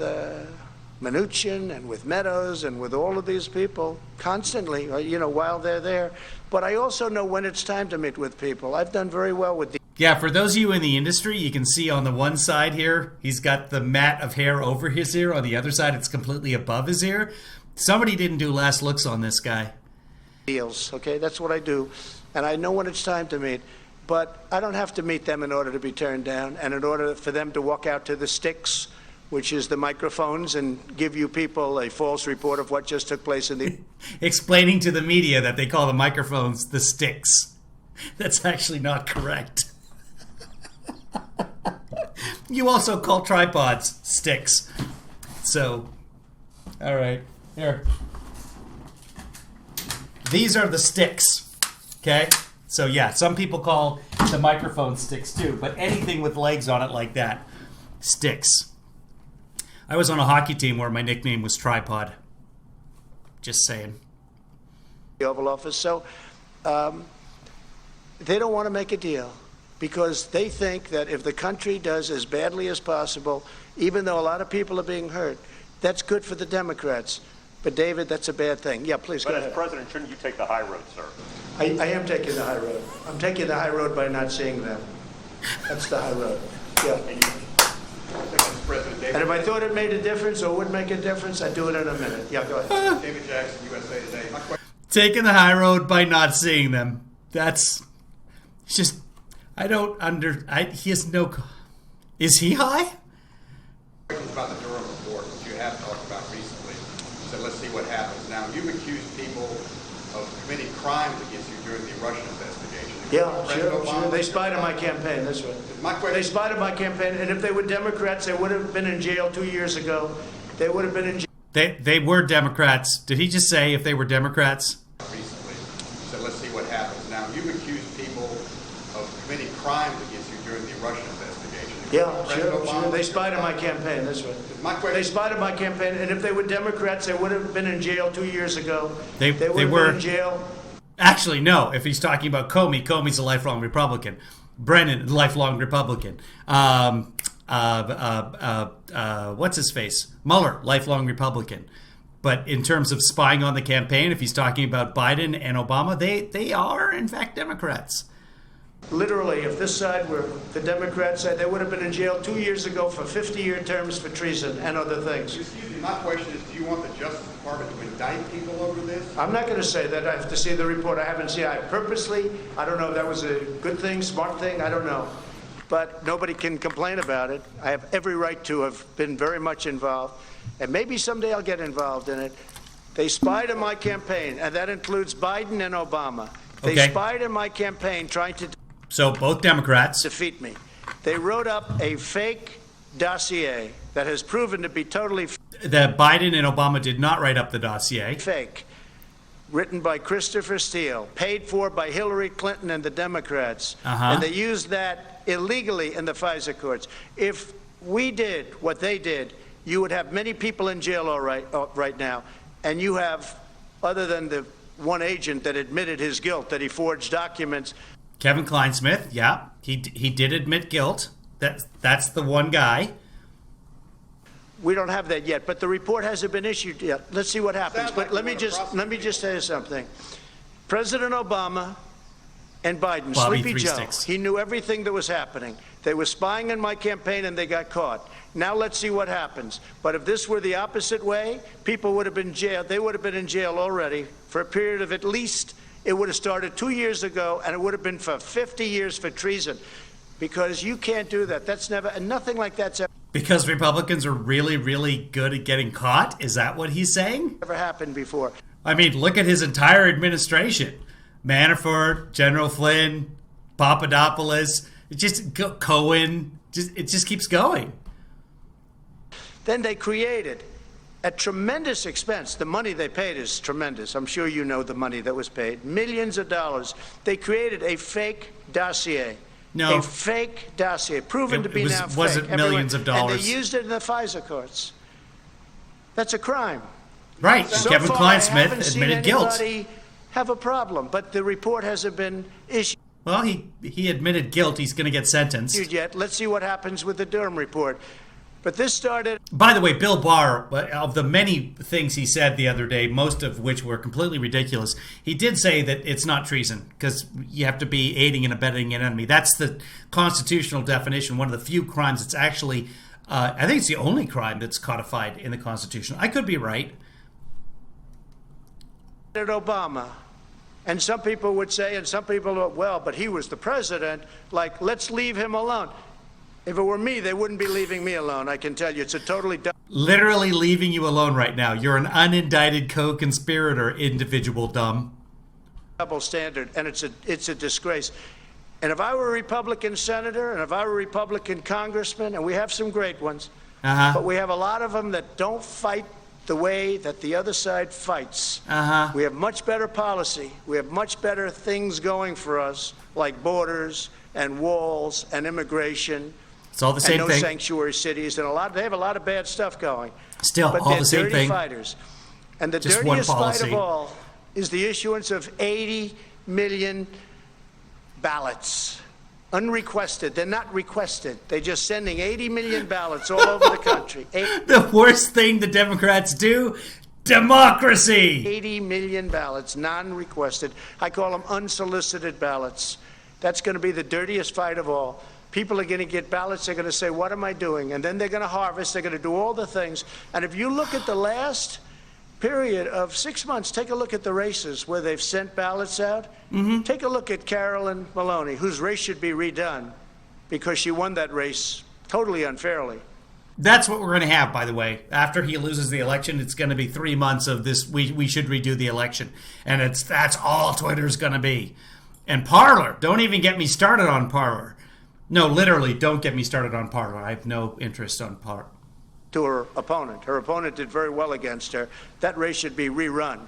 S1: Mnuchin and with Meadows and with all of these people constantly, while they're there. But I also know when it's time to meet with people. I've done very well with the...
S2: Yeah, for those of you in the industry, you can see on the one side here, he's got the mat of hair over his ear. On the other side, it's completely above his ear. Somebody didn't do last looks on this guy.
S1: Deals, okay? That's what I do. And I know when it's time to meet. But I don't have to meet them in order to be turned down and in order for them to walk out to the sticks, which is the microphones, and give you people a false report of what just took place in the...
S2: Explaining to the media that they call the microphones the sticks. That's actually not correct. You also call tripods sticks. So, all right, here. These are the sticks, okay? So yeah, some people call the microphone sticks too, but anything with legs on it like that, sticks. I was on a hockey team where my nickname was Tripod. Just saying.
S1: The Oval Office. So they don't want to make a deal because they think that if the country does as badly as possible, even though a lot of people are being hurt, that's good for the Democrats. But David, that's a bad thing. Yeah, please go ahead.
S5: But as president, shouldn't you take the high road, sir?
S1: I am taking the high road. I'm taking the high road by not seeing them. That's the high road. Yeah. And if I thought it made a difference or would make a difference, I'd do it in a minute. Yeah, go ahead.
S6: David Jackson, USA Today.
S2: Taking the high road by not seeing them. That's just, he has no, is he high?
S6: About the Durham report, which you have talked about recently. So let's see what happens. Now, you've accused people of committing crimes against you during the Russian investigation.
S1: Yeah, sure. They spied on my campaign, that's right.
S6: My question,
S1: they spied on my campaign, and if they were Democrats, they would have been in jail 2 years ago. They would have been in jail.
S2: They were Democrats. Did he just say if they were Democrats?
S6: recently. So let's see what happens. Now, you've accused people of committing crimes against you during the Russian investigation.
S1: Yeah, sure. They spied on my campaign, that's right.
S6: My question,
S1: They spied on my campaign, and if they were Democrats, they would have been in jail 2 years ago.
S2: They
S1: would have
S2: were
S1: been in jail.
S2: Actually, no. If he's talking about Comey, Comey's a lifelong Republican. Brennan, lifelong Republican. What's his face? Mueller, lifelong Republican. But in terms of spying on the campaign, if he's talking about Biden and Obama, they are, in fact, Democrats.
S1: Literally, if this side were the Democrat side, they would have been in jail 2 years ago for 50-year terms for treason and other things.
S6: excuse me, my question is, do you want the Justice Department to indict people over this?
S1: I'm not going to say that. I have to see the report. I haven't seen it. I don't know if that was a good thing, smart thing, I don't know. But nobody can complain about it. I have every right to have been very much involved. And maybe someday I'll get involved in it. They spied on my campaign, and that includes Biden and Obama. They spied on my campaign trying to
S2: So both Democrats.
S1: defeat me. They wrote up a fake dossier that has proven to be totally
S2: That Biden and Obama did not write up the dossier.
S1: fake, written by Christopher Steele, paid for by Hillary Clinton and the Democrats. And they used that illegally in the FISA courts. If we did what they did, you would have many people in jail right now. And you have, other than the one agent that admitted his guilt, that he forged documents.
S2: Kevin Kleinsmith, yeah, he did admit guilt. That's the one guy.
S1: We don't have that yet, but the report hasn't been issued yet. Let's see what happens. But let me just say something. President Obama and Biden,
S2: Bobby
S1: Sleepy Joe,
S2: Sticks.
S1: he knew everything that was happening. They were spying on my campaign and they got caught. Now let's see what happens. But if this were the opposite way, people would have been jailed. They would have been in jail already for a period of at least, it would have started 2 years ago, and it would have been for 50 years for treason. Because you can't do that. That's never, and nothing like that's
S2: Because Republicans are really, really good at getting caught? Is that what he's saying?
S1: ever happened before.
S2: I mean, look at his entire administration. Manafort, General Flynn, Papadopoulos, Cohen, it just keeps going.
S1: Then they created, at tremendous expense, the money they paid is tremendous. I'm sure you know the money that was paid, millions of dollars. They created a fake dossier.
S2: No.
S1: A fake dossier, proven to be now fake.
S2: Wasn't millions of dollars.
S1: And they used it in the FISA courts. That's a crime.
S2: Right.
S1: So
S2: Kevin
S1: far, I
S2: Kleinsmith
S1: haven't seen
S2: admitted guilt.
S1: anybody have a problem, but the report hasn't been issued
S2: Well, he admitted guilt. He's going to get sentenced.
S1: yet. Let's see what happens with the Durham report. But this started.
S2: By the way, Bill Barr, of the many things he said the other day, most of which were completely ridiculous, he did say that it's not treason because you have to be aiding and abetting an enemy. That's the constitutional definition, one of the few crimes that's actually, I think it's the only crime that's codified in the Constitution. I could be right.
S1: Obama. And some people would say, and some people, well, but he was the president, like, let's leave him alone. If it were me, they wouldn't be leaving me alone, I can tell you. It's a totally
S2: literally leaving you alone right now. You're an unindicted co-conspirator, individual dumb.
S1: Double standard, and it's a disgrace. And if I were a Republican senator, and if I were a Republican congressman, and we have some great ones, but we have a lot of them that don't fight the way that the other side fights. We have much better policy. We have much better things going for us, like borders and walls and immigration.
S2: It's all the same
S1: and
S2: thing.
S1: Sanctuary cities, and they have a lot of bad stuff going.
S2: Still,
S1: but
S2: all the same
S1: dirty
S2: thing.
S1: Fighters. And the
S2: Just
S1: dirtiest
S2: one
S1: fight
S2: policy.
S1: of all is the issuance of 80 million ballots. Unrequested. They're not requested. They're just sending 80 million ballots all over the country.
S2: The worst thing the Democrats do? Democracy!
S1: 80 million ballots, non-requested. I call them unsolicited ballots. That's going to be the dirtiest fight of all. People are going to get ballots. They're going to say, what am I doing? And then they're going to harvest. They're going to do all the things. And if you look at the last period of 6 months, take a look at the races where they've sent ballots out. Take a look at Carolyn Maloney, whose race should be redone because she won that race totally unfairly.
S2: That's what we're going to have, by the way. After he loses the election, it's going to be 3 months of this, we should redo the election. And that's all Twitter's going to be. And Parler, don't even get me started on Parler. No, literally, don't get me started on Parler. I have no interest on Parler.
S1: To her opponent. Her opponent did very well against her. That race should be rerun.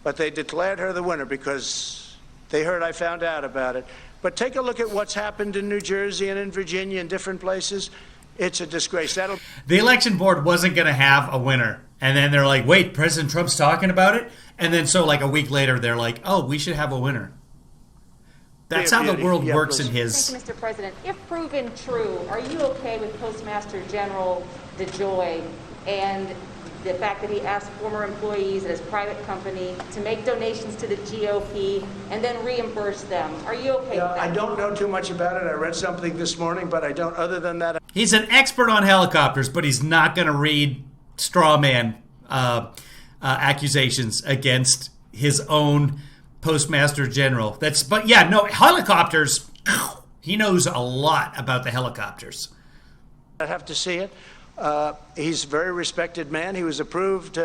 S1: But they declared her the winner because they heard I found out about it. But take a look at what's happened in New Jersey and in Virginia and different places. It's a disgrace.
S2: The election board wasn't going to have a winner. And then they're like, wait, President Trump's talking about it? And then so like a week later, they're like, oh, we should have a winner. That's how the world works in his...
S7: Thank you, Mr. President. If proven true, are you okay with Postmaster General DeJoy and the fact that he asked former employees at his private company to make donations to the GOP and then reimburse them? Are you okay with that?
S1: I don't know too much about it. I read something this morning, but I don't. Other than that...
S2: He's an expert on helicopters, but he's not going to read straw man accusations against his own Postmaster General. But yeah, no, helicopters, he knows a lot about the helicopters.
S1: I have to see it. He's a very respected man. He was approved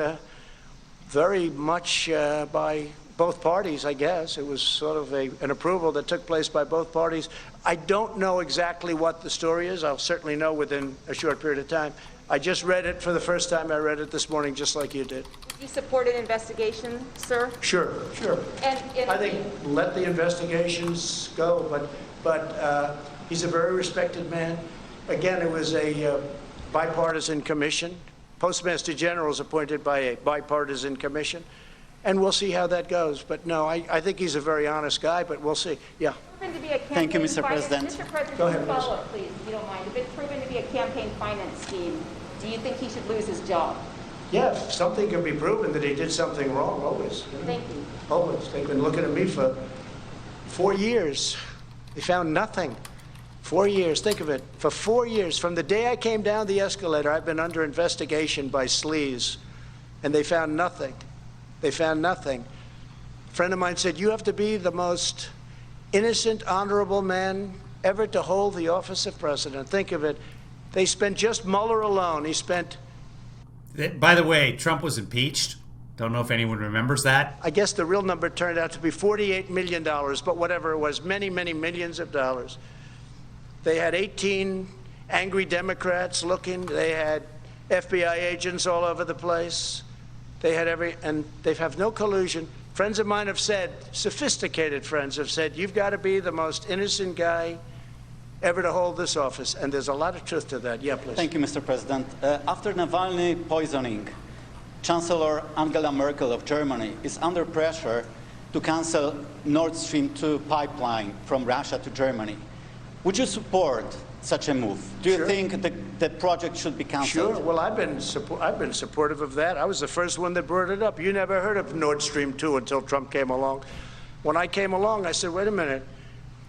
S1: very much by both parties, I guess. It was sort of an approval that took place by both parties. I don't know exactly what the story is. I'll certainly know within a short period of time. I just read it for the first time. I read it this morning just like you did.
S7: Do you support an investigation, sir?
S1: Sure.
S7: And
S1: I think let the investigations go, but he's a very respected man. Again, it was a bipartisan commission. Postmaster General is appointed by a bipartisan commission, and we'll see how that goes. But no, I think he's a very honest guy, but we'll see. Yeah.
S8: Thank you, Mr. President.
S7: Mr. President,
S1: Go ahead,
S7: follow up, please, if you don't mind. If it's proven to be a campaign finance scheme, do you think he should lose his job?
S1: Yeah, something can be proven that he did something wrong, always.
S7: Thank you.
S1: Always. They've been looking at me for 4 years. They found nothing. 4 years, think of it. For 4 years, from the day I came down the escalator, I've been under investigation by sleaze, and they found nothing. They found nothing. A friend of mine said, you have to be the most innocent, honorable man ever to hold the office of president. Think of it. They spent just Mueller alone. He spent...
S2: By the way, Trump was impeached. Don't know if anyone remembers that.
S1: I guess the real number turned out to be $48 million, but whatever it was, many, many millions of dollars. They had 18 angry Democrats looking. They had FBI agents all over the place. They had and they have no collusion. Friends of mine have said, sophisticated friends have said, you've got to be the most innocent guy ever to hold this office. And there's a lot of truth to that. Yeah, please.
S8: Thank you, Mr. President. After Navalny poisoning, Chancellor Angela Merkel of Germany is under pressure to cancel Nord Stream 2 pipeline from Russia to Germany. Would you support such a move? Do you
S1: Sure.
S8: think the project should be canceled?
S1: Sure. Well, I've been supportive of that. I was the first one that brought it up. You never heard of Nord Stream 2 until Trump came along. When I came along, I said, wait a minute.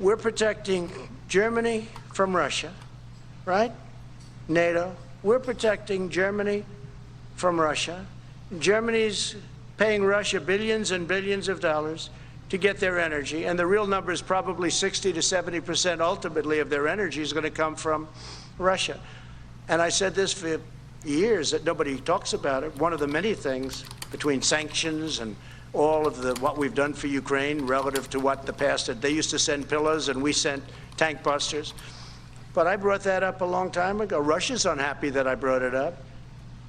S1: We're protecting Germany from Russia, right? NATO. We're protecting Germany from Russia. Germany's paying Russia billions and billions of dollars to get their energy, and the real number is probably 60 to 70% ultimately of their energy is going to come from Russia. And I said this for years that nobody talks about it. One of the many things between sanctions and all of what we've done for Ukraine relative to what the past did. They used to send pillows and we sent tank busters. But I brought that up a long time ago. Russia's unhappy that I brought it up.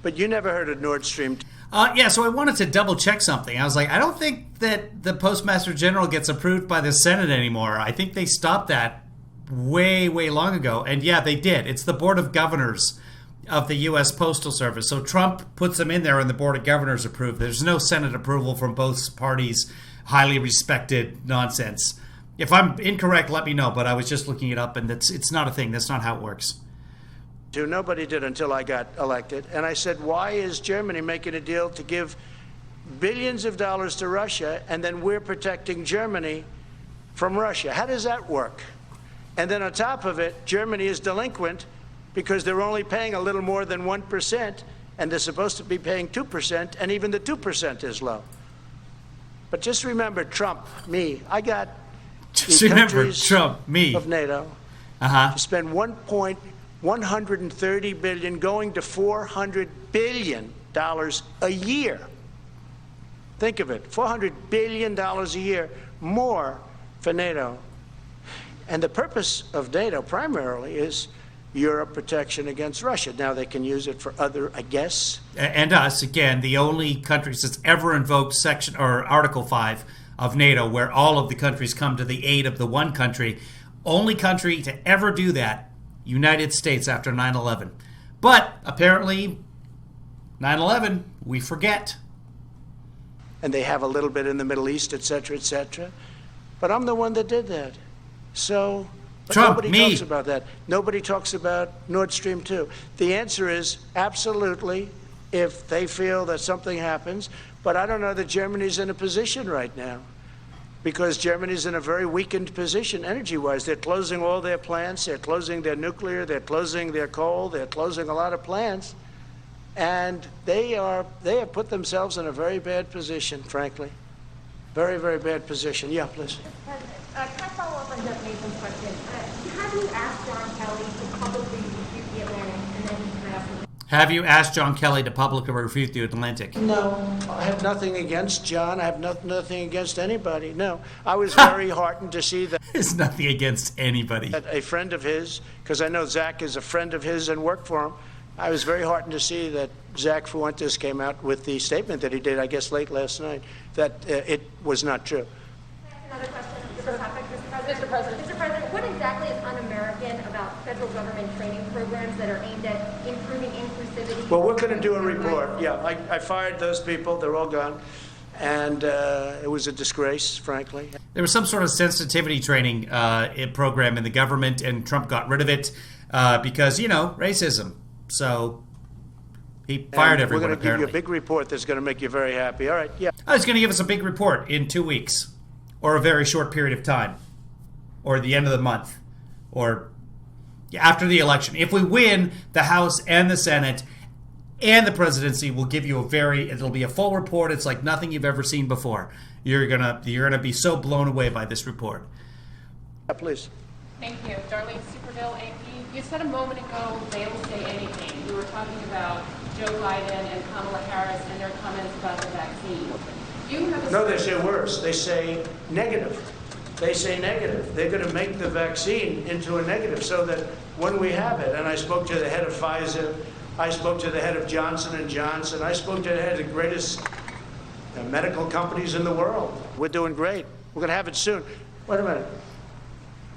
S1: But you never heard of Nord Stream.
S2: Yeah, so I wanted to double check something. I was like, I don't think that the Postmaster General gets approved by the Senate anymore. I think they stopped that way, way long ago. And yeah, they did. It's the Board of Governors of the U.S. Postal Service. So Trump puts them in there and the Board of Governors approve. There's no Senate approval from both parties. Highly respected nonsense. If I'm incorrect, let me know. But I was just looking it up and it's not a thing. That's not how it works.
S1: Nobody did until I got elected. And I said, why is Germany making a deal to give billions of dollars to Russia and then we're protecting Germany from Russia? How does that work? And then on top of it, Germany is delinquent because they're only paying a little more than 1% and they're supposed to be paying 2%, and even the 2% is low. But just remember Trump, me. I got
S2: Just
S1: the
S2: remember
S1: countries
S2: Trump, me.
S1: of NATO
S2: Uh-huh.
S1: to spend 130 billion going to $400 billion a year. Think of it, $400 billion a year more for NATO. And the purpose of NATO primarily is Europe protection against Russia. Now they can use it for other, I guess.
S2: And us, again, the only countries that's ever invoked Section or Article 5 of NATO, where all of the countries come to the aid of the one country. Only country to ever do that, United States after 9/11. But apparently, 9/11, we forget.
S1: And they have a little bit in the Middle East, et cetera, et cetera. But I'm the one that did that. So, but
S2: Trump,
S1: nobody
S2: me.
S1: talks about that. Nobody talks about Nord Stream 2. The answer is absolutely if they feel that something happens. But I don't know that Germany's in a position right now, because Germany's in a very weakened position energy-wise. They're closing all their plants. They're closing their nuclear. They're closing their coal. They're closing a lot of plants. And they have put themselves in a very bad position, frankly. Very, very bad position. Yeah, please.
S9: Can I follow up on Jeff Mason's question? Have you asked John Kelly to publicly refute the Atlantic, and then you can ask him?
S2: Have you asked John Kelly to publicly refute the Atlantic?
S1: No, I have nothing against John. I have nothing against anybody. No, I was very heartened to see that.
S2: There's nothing against anybody.
S1: A friend of his, because I know Zach is a friend of his and worked for him. I was very heartened to see that Zach Fuentes came out with the statement that he did, I guess, late last night, that it was not true.
S9: Another question. Mr. President, what exactly is un-American about federal government training programs that are aimed at improving inclusivity?
S1: Well, we're going to do a report. Yeah, I fired those people. They're all gone. And it was a disgrace, frankly.
S2: There was some sort of sensitivity training program in the government, and Trump got rid of it because, racism. So he fired everyone,
S1: we're going to give
S2: apparently.
S1: you a big report that's going to make you very happy. All right, yeah.
S2: I was going to give us a big report in 2 weeks, or a very short period of time, or the end of the month, or after the election. If we win the House and the Senate and the presidency, we'll give you it'll be a full report. It's like nothing you've ever seen before. You're gonna be so blown away by this report.
S1: Yeah, please.
S10: Thank you. Darlene Superville, AP. You said a moment ago, they'll say anything. We were talking about Joe Biden and Kamala Harris and their comments about the vaccine.
S1: No, they say worse. They say negative. They say negative. They're going to make the vaccine into a negative so that when we have it, and I spoke to the head of Pfizer, I spoke to the head of Johnson & Johnson, I spoke to the head of the greatest medical companies in the world. We're doing great. We're going to have it soon. Wait a minute.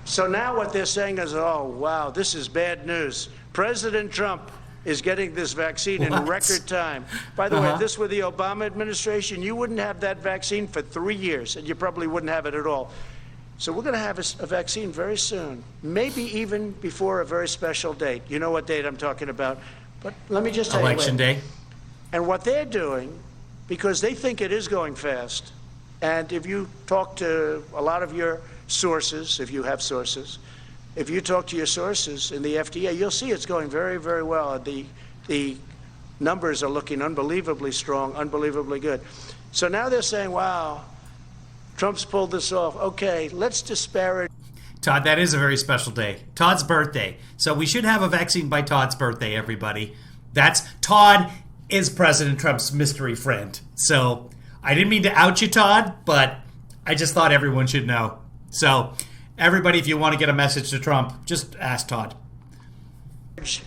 S1: So now what they're saying is, oh, wow, this is bad news. President Trump is getting this vaccine in record time. By the way, if this were the Obama administration, you wouldn't have that vaccine for 3 years, and you probably wouldn't have it at all. So we're going to have a vaccine very soon, maybe even before a very special date. You know what date I'm talking about. But let me just tell you.
S2: Election day.
S1: And what they're doing, because they think it is going fast, and if you talk to a lot of your sources, if you have sources, if you talk to your sources in the FDA, you'll see it's going very, very well. The numbers are looking unbelievably strong, unbelievably good. So now they're saying, wow, Trump's pulled this off. Okay, let's disparage.
S2: Todd, that is a very special day. Todd's birthday. So we should have a vaccine by Todd's birthday, everybody. Todd is President Trump's mystery friend. So I didn't mean to out you, Todd, but I just thought everyone should know. So everybody, if you want to get a message to Trump, just ask Todd.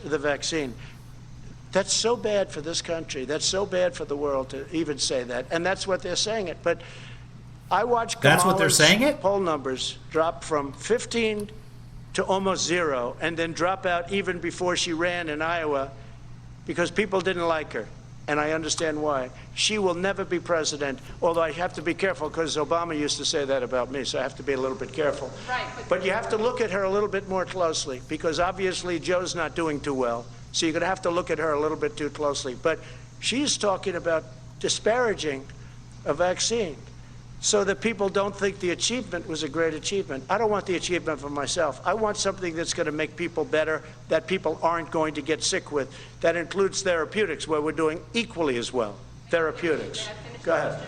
S1: The vaccine. That's so bad for this country. That's so bad for the world to even say that. And that's what they're saying it. But I watched
S2: That's what they're
S1: Kamala's
S2: saying it?
S1: poll numbers drop from 15 to almost 0 and then drop out even before she ran in Iowa because people didn't like her. And I understand why. She will never be president, although I have to be careful because Obama used to say that about me, so I have to be a little bit careful.
S10: Right,
S1: but you have to look at her a little bit more closely because obviously Joe's not doing too well. So you're going to have to look at her a little bit too closely. But she's talking about disparaging a vaccine so that people don't think the achievement was a great achievement. I don't want the achievement for myself. I want something that's going to make people better, that people aren't going to get sick with. That includes therapeutics, where we're doing equally as well. Therapeutics. Go ahead.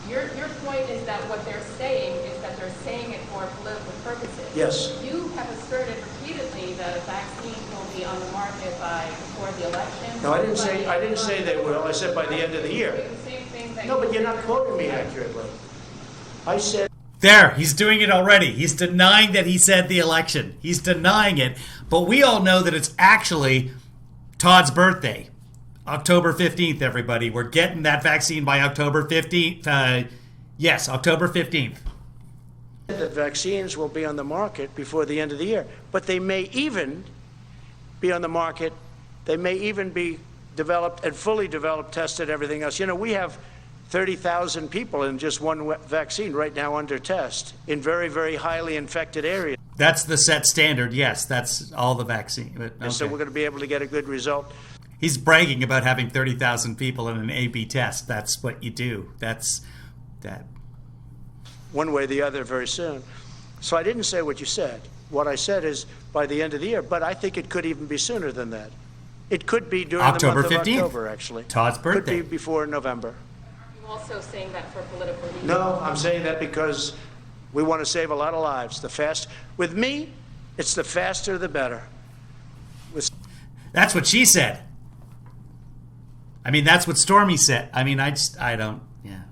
S10: Your point is that what they're saying is that they're saying it for political purposes.
S1: Yes.
S10: You have asserted repeatedly that a vaccine will be on the market before the election.
S1: No, I didn't say they will. I said by the end of the year.
S10: The same thing that
S1: No, but you're not quoting me accurately. I said.
S2: There, he's doing it already. He's denying that he said the election. He's denying it. But we all know that it's actually Todd's birthday. October 15th, everybody. We're getting that vaccine by October 15th. Yes, October 15th.
S1: That vaccines will be on the market before the end of the year. But they may even be on the market. They may even be developed and fully developed, tested, everything else. You know, we have 30,000 people in just one vaccine right now under test in very, very highly infected areas.
S2: That's the set standard. Yes, that's all the vaccine. But, okay.
S1: So we're going to be able to get a good result.
S2: He's bragging about having 30,000 people in an A/B test. That's what you do. That's that.
S1: One way or the other very soon. So I didn't say what you said. What I said is by the end of the year, but I think it could even be sooner than that. It could be during
S2: October
S1: the month
S2: 15th.
S1: of October, actually.
S2: Todd's birthday.
S1: Could be before November.
S10: Are you also saying that for political reasons?
S1: No, I'm saying that because we want to save a lot of lives. With me, it's the faster the better.
S2: That's what she said. I mean, that's what Stormy said. I mean, I don't, yeah.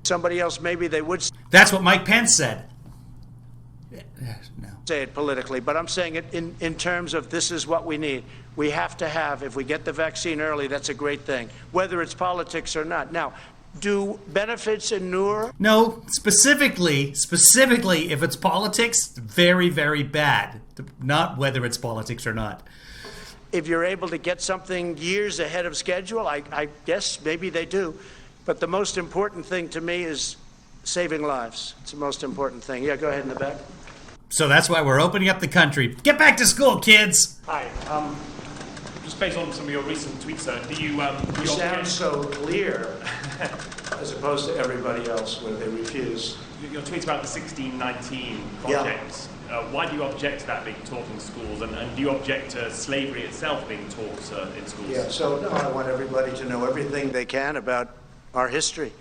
S1: Somebody else, maybe they would
S2: That's what Mike Pence said. No.
S1: say it politically, but I'm saying it in terms of this is what we need. We have to have, if we get the vaccine early, that's a great thing, whether it's politics or not. Now, do benefits inure?
S2: No, specifically, if it's politics, very, very bad. Not whether it's politics or not.
S1: If you're able to get something years ahead of schedule, I guess maybe they do. But the most important thing to me is saving lives. It's the most important thing. Yeah, go ahead in the back.
S2: So that's why we're opening up the country. Get back to school, kids!
S11: Hi. Just based on some of your recent tweets, sir, do you...
S1: You sound so clear, as opposed to everybody else where they refuse.
S11: Your tweets about the 1619 project, why do you object to that being taught in schools? And do you object to slavery itself being taught in schools?
S1: Yeah, so no, I want everybody to know everything they can about our history.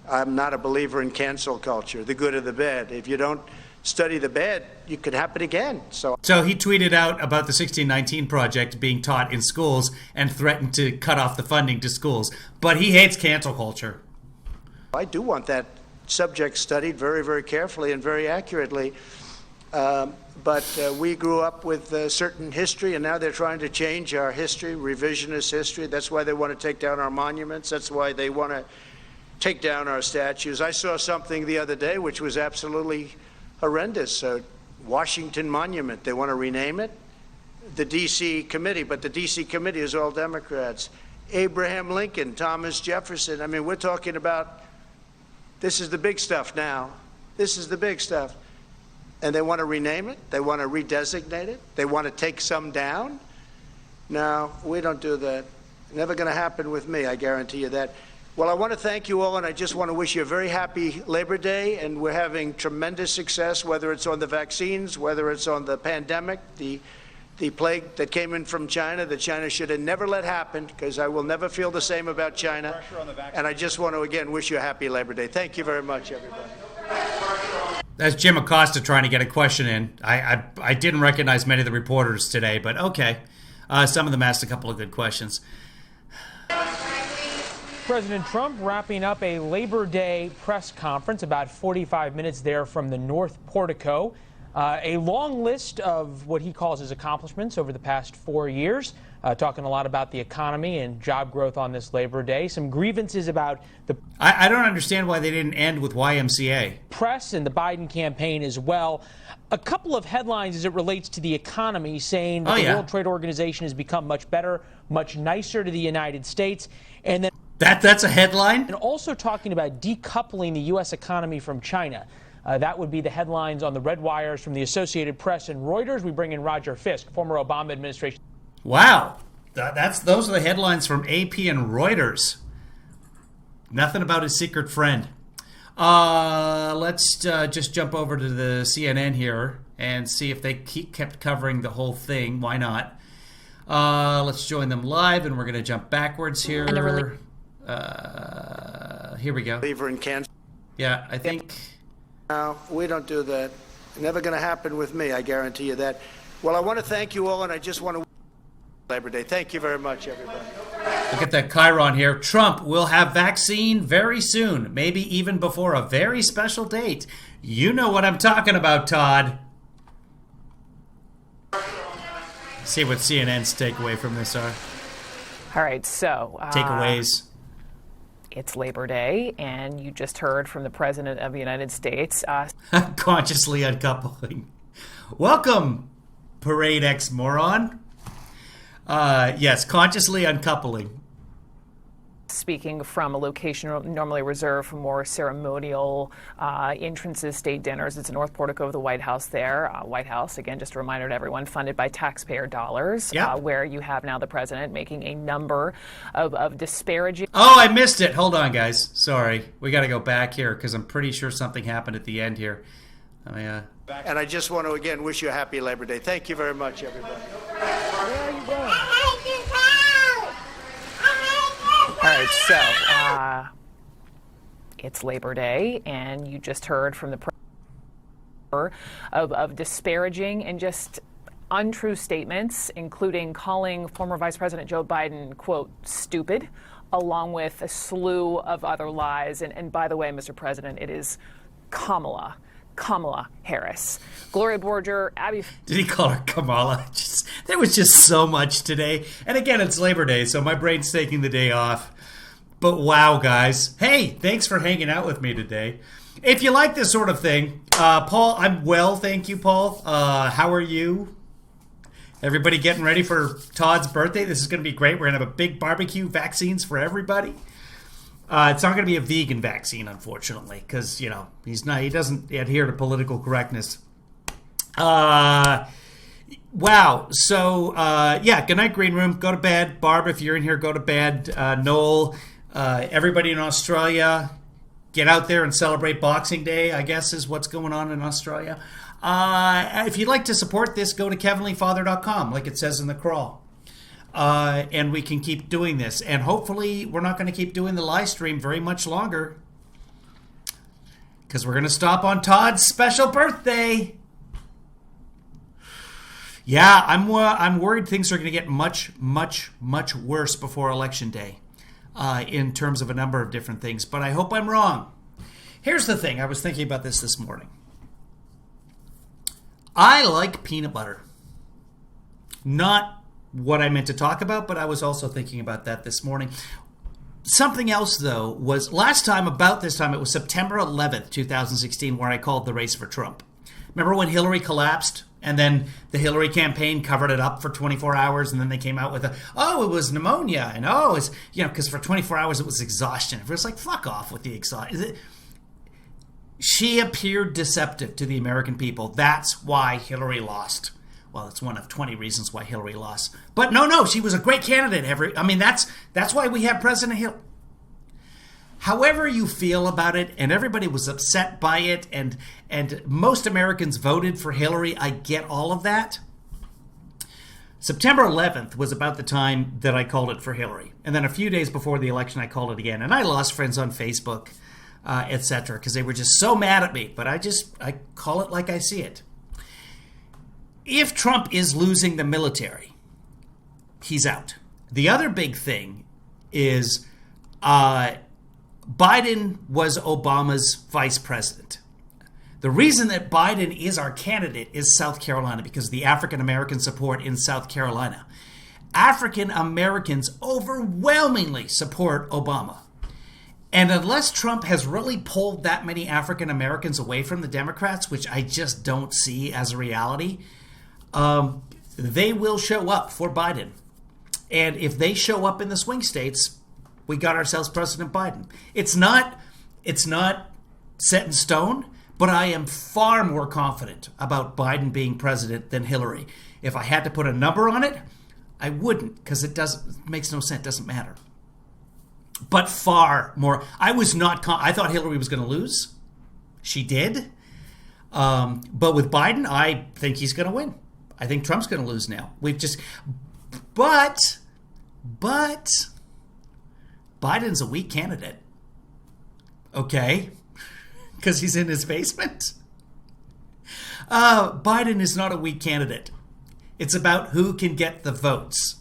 S1: I'm not a believer in cancel culture, the good or the bad. If you don't study the bad, it could happen again. So
S2: he tweeted out about the 1619 project being taught in schools and threatened to cut off the funding to schools. But he hates cancel culture.
S1: I do want that subject studied very, very carefully and very accurately. But we grew up with certain history, and now they're trying to change our history, revisionist history. That's why they want to take down our monuments. That's why they want to take down our statues. I saw something the other day which was absolutely horrendous. Washington Monument, they want to rename it. The D.C. committee, but the D.C. committee is all Democrats. Abraham Lincoln, Thomas Jefferson. I mean, we're talking about, this is the big stuff now. This is the big stuff. and they want to rename it. They want to redesignate it. They want to take some down. No, we don't do that. Never going to happen with me, I guarantee you that. Well, I want to thank you all, and I just want to wish you a very happy Labor Day, and we're having tremendous success, whether it's on the vaccines, whether it's on the pandemic, the plague that came in from China that China should have never let happen, because I will never feel the same about China. And I just want to, again, wish you a happy Labor Day. Thank you very much, everybody.
S2: That's Jim Acosta trying to get a question in. I didn't recognize many of the reporters today, but okay. Some of them asked a couple of good questions.
S12: President Trump wrapping up a Labor Day press conference, about 45 minutes there from the North Portico. A long list of what he calls his accomplishments over the past 4 years, talking a lot about the economy and job growth on this Labor Day. Some grievances about the
S2: I don't understand why they didn't end with YMCA.
S12: Press and the Biden campaign as well. A couple of headlines as it relates to the economy, saying that the World Trade Organization has become much better, much nicer to the United States. And then
S2: that's a headline?
S12: And also talking about decoupling the U.S. economy from China. That would be the headlines on the red wires from the Associated Press and Reuters. We bring in Roger Fisk, former Obama administration.
S2: Wow. Those are the headlines from AP and Reuters. Nothing about his secret friend. Let's just jump over to the CNN here and see if they kept covering the whole thing. Why not? Let's join them live, and we're going to jump backwards here. Here we go.
S1: Believer in cancer.
S2: Yeah, I think...
S1: No, we don't do that. Never going to happen with me, I guarantee you that. Well, I want to thank you all, and I just want to Labor Day. Thank you very much, everybody.
S2: Look at that chyron here. Trump will have vaccine very soon, maybe even before a very special date. You know what I'm talking about, Todd. See what CNN's takeaway from this are.
S13: All right, so...
S2: Takeaways.
S13: It's Labor Day, and you just heard from the President of the United States.
S2: Consciously uncoupling. Welcome, Parade X-moron. Yes, consciously uncoupling.
S13: Speaking from a location normally reserved for more ceremonial entrances, state dinners. It's the North Portico of the White House there. White House, again, just a reminder to everyone, funded by taxpayer dollars, where you have now the president making a number of disparaging...
S2: Oh, I missed it. Hold on, guys. Sorry. We got to go back here because I'm pretty sure something happened at the end here.
S1: And I just want to, again, wish you a happy Labor Day. Thank you very much, everybody.
S13: Where are you going? All right, so it's Labor Day, and you just heard from the president of disparaging and just untrue statements, including calling former Vice President Joe Biden, quote, stupid, along with a slew of other lies. And by the way, Mr. President, it is Kamala Harris. Gloria Borger, Abby...
S2: Did he call her Kamala? There was just so much today. And again, it's Labor Day, so my brain's taking the day off. But wow, guys. Hey, thanks for hanging out with me today. If you like this sort of thing, Paul, I'm well, thank you, Paul. How are you? Everybody getting ready for Todd's birthday? This is going to be great. We're going to have a big barbecue, vaccines for everybody. It's not going to be a vegan vaccine, unfortunately, because, he doesn't adhere to political correctness. Wow. So, good night, Green Room. Go to bed. Barb, if you're in here, go to bed. Noel, everybody in Australia, get out there and celebrate Boxing Day, I guess is what's going on in Australia. If you'd like to support this, go to KevinlyFather.com, like it says in the crawl. And we can keep doing this. And hopefully we're not going to keep doing the live stream very much longer, because we're going to stop on Todd's special birthday. Yeah, I'm worried things are going to get much, much, much worse before Election Day in terms of a number of different things. But I hope I'm wrong. Here's the thing. I was thinking about this morning. I like peanut butter. Not what I meant to talk about, but I was also thinking about that this morning. Something else, though, was last time, about this time, it was September 11th, 2016, where I called the race for Trump. Remember when Hillary collapsed, and then the Hillary campaign covered it up for 24 hours, and then they came out with it was pneumonia, and it's, because for 24 hours it was exhaustion. It was like, fuck off with the exhaustion. She appeared deceptive to the American people. That's why Hillary lost. Well, it's one of 20 reasons why Hillary lost. But no, she was a great candidate. That's why we have President Hillary. However you feel about it, and everybody was upset by it, and most Americans voted for Hillary, I get all of that. September 11th was about the time that I called it for Hillary. And then a few days before the election, I called it again. And I lost friends on Facebook, etc., because they were just so mad at me. But I call it like I see it. If Trump is losing the military, he's out. The other big thing is Biden was Obama's vice president. The reason that Biden is our candidate is South Carolina, because of the African American support in South Carolina. African Americans overwhelmingly support Obama. And unless Trump has really pulled that many African Americans away from the Democrats, which I just don't see as a reality, they will show up for Biden. And if they show up in the swing states, we got ourselves President Biden. It's not set in stone, but I am far more confident about Biden being president than Hillary. If I had to put a number on it, I wouldn't, because it makes no sense, doesn't matter. But far more. I thought Hillary was going to lose. She did. But with Biden, I think he's going to win. I think Trump's going to lose now. But Biden's a weak candidate. Okay? Because he's in his basement. Biden is not a weak candidate. It's about who can get the votes.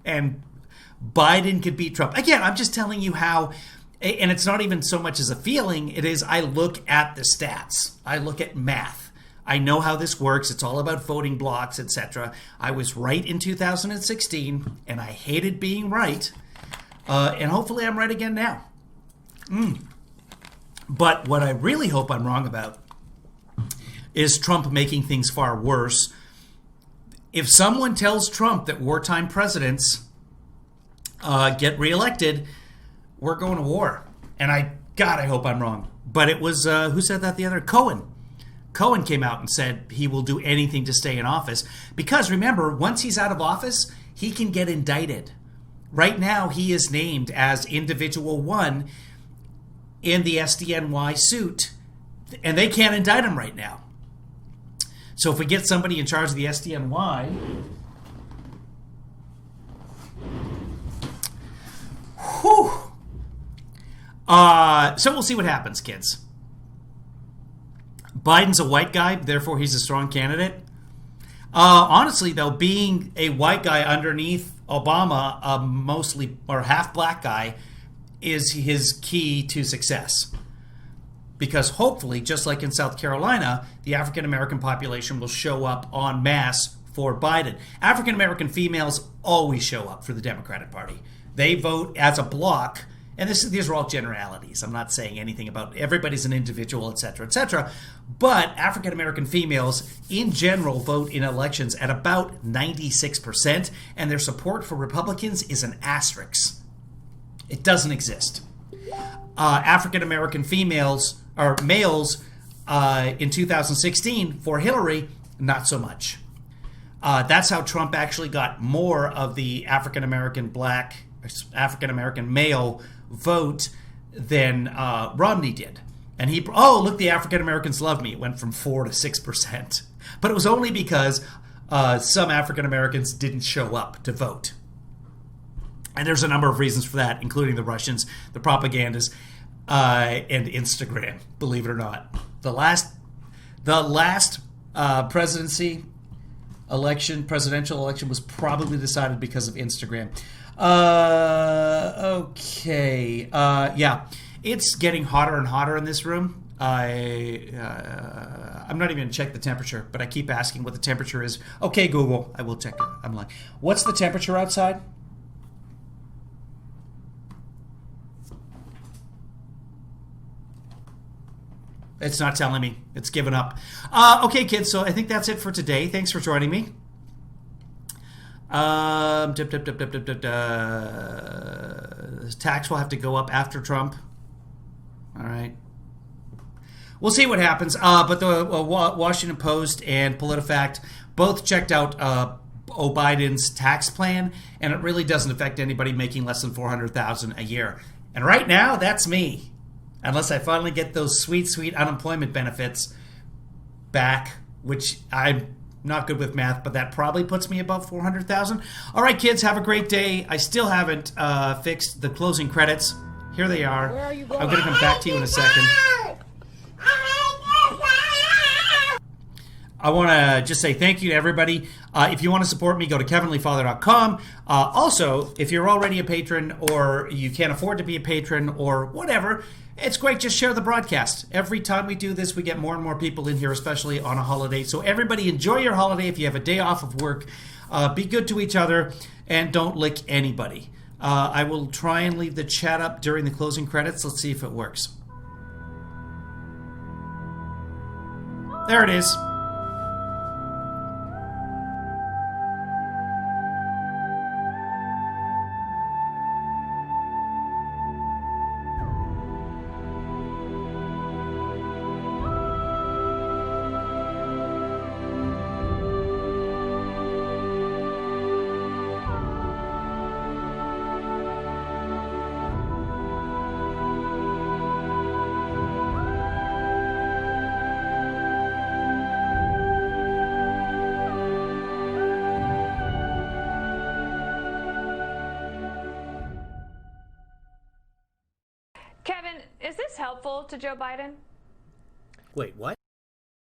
S2: And Biden could beat Trump. Again, I'm just telling you how, and it's not even so much as a feeling, it is I look at the stats. I look at math. I know how this works. It's all about voting blocks, etc. I was right in 2016, and I hated being right. And hopefully I'm right again now. But what I really hope I'm wrong about is Trump making things far worse. If someone tells Trump that wartime presidents get reelected, we're going to war. And I hope I'm wrong. But it was, who said that the other? Cohen. Cohen came out and said he will do anything to stay in office. Because remember, once he's out of office, he can get indicted. Right now, he is named as individual one in the SDNY suit, and they can't indict him right now. So if we get somebody in charge of the SDNY, so we'll see what happens, kids. Biden's a white guy, therefore he's a strong candidate. Honestly, though, being a white guy underneath Obama, a mostly or half black guy, is his key to success. Because hopefully, just like in South Carolina, the African American population will show up en masse for Biden. African American females always show up for the Democratic Party. They vote as a bloc, and these are all generalities. I'm not saying anything about everybody's an individual, etc., etc. But African American females, in general, vote in elections at about 96%, and their support for Republicans is an asterisk. It doesn't exist. African American females or males in 2016 for Hillary, not so much. That's how Trump actually got more of the African American male vote than Romney did. And look, the African Americans love me. It went from 4 to 6%. But it was only because some African Americans didn't show up to vote. And there's a number of reasons for that, including the Russians, the propagandists, and Instagram, believe it or not. The last presidential election was probably decided because of Instagram. Okay. Yeah. It's getting hotter and hotter in this room. I'm not even going to check the temperature, but I keep asking what the temperature is. Okay, Google. I will check it. I'm like, what's the temperature outside? It's not telling me. It's given up. Okay, kids, so I think that's it for today. Thanks for joining me. Tax will have to go up after Trump. All right. we'll see what happens. But the Washington Post and PolitiFact both checked out Biden's tax plan, and it really doesn't affect anybody making less than $400,000 a year. And right now, that's me, unless I finally get those sweet, sweet unemployment benefits back, which I'm not good with math, but that probably puts me above 400,000. All right, kids, have a great day. I still haven't fixed the closing credits. Here they are.
S13: Where are you going?
S2: I'm going to come back to you in a second. I want to just say thank you to everybody. If you want to support me, go to KevinlyFather.com. Also, if you're already a patron or you can't afford to be a patron or whatever, it's great. Just share the broadcast. Every time we do this, we get more and more people in here, especially on a holiday. So everybody enjoy your holiday. If you have a day off of work, be good to each other and don't lick anybody. I will try and leave the chat up during the closing credits. Let's see if it works. There it is.
S14: Kevin, is this helpful to Joe Biden?
S2: Wait, what?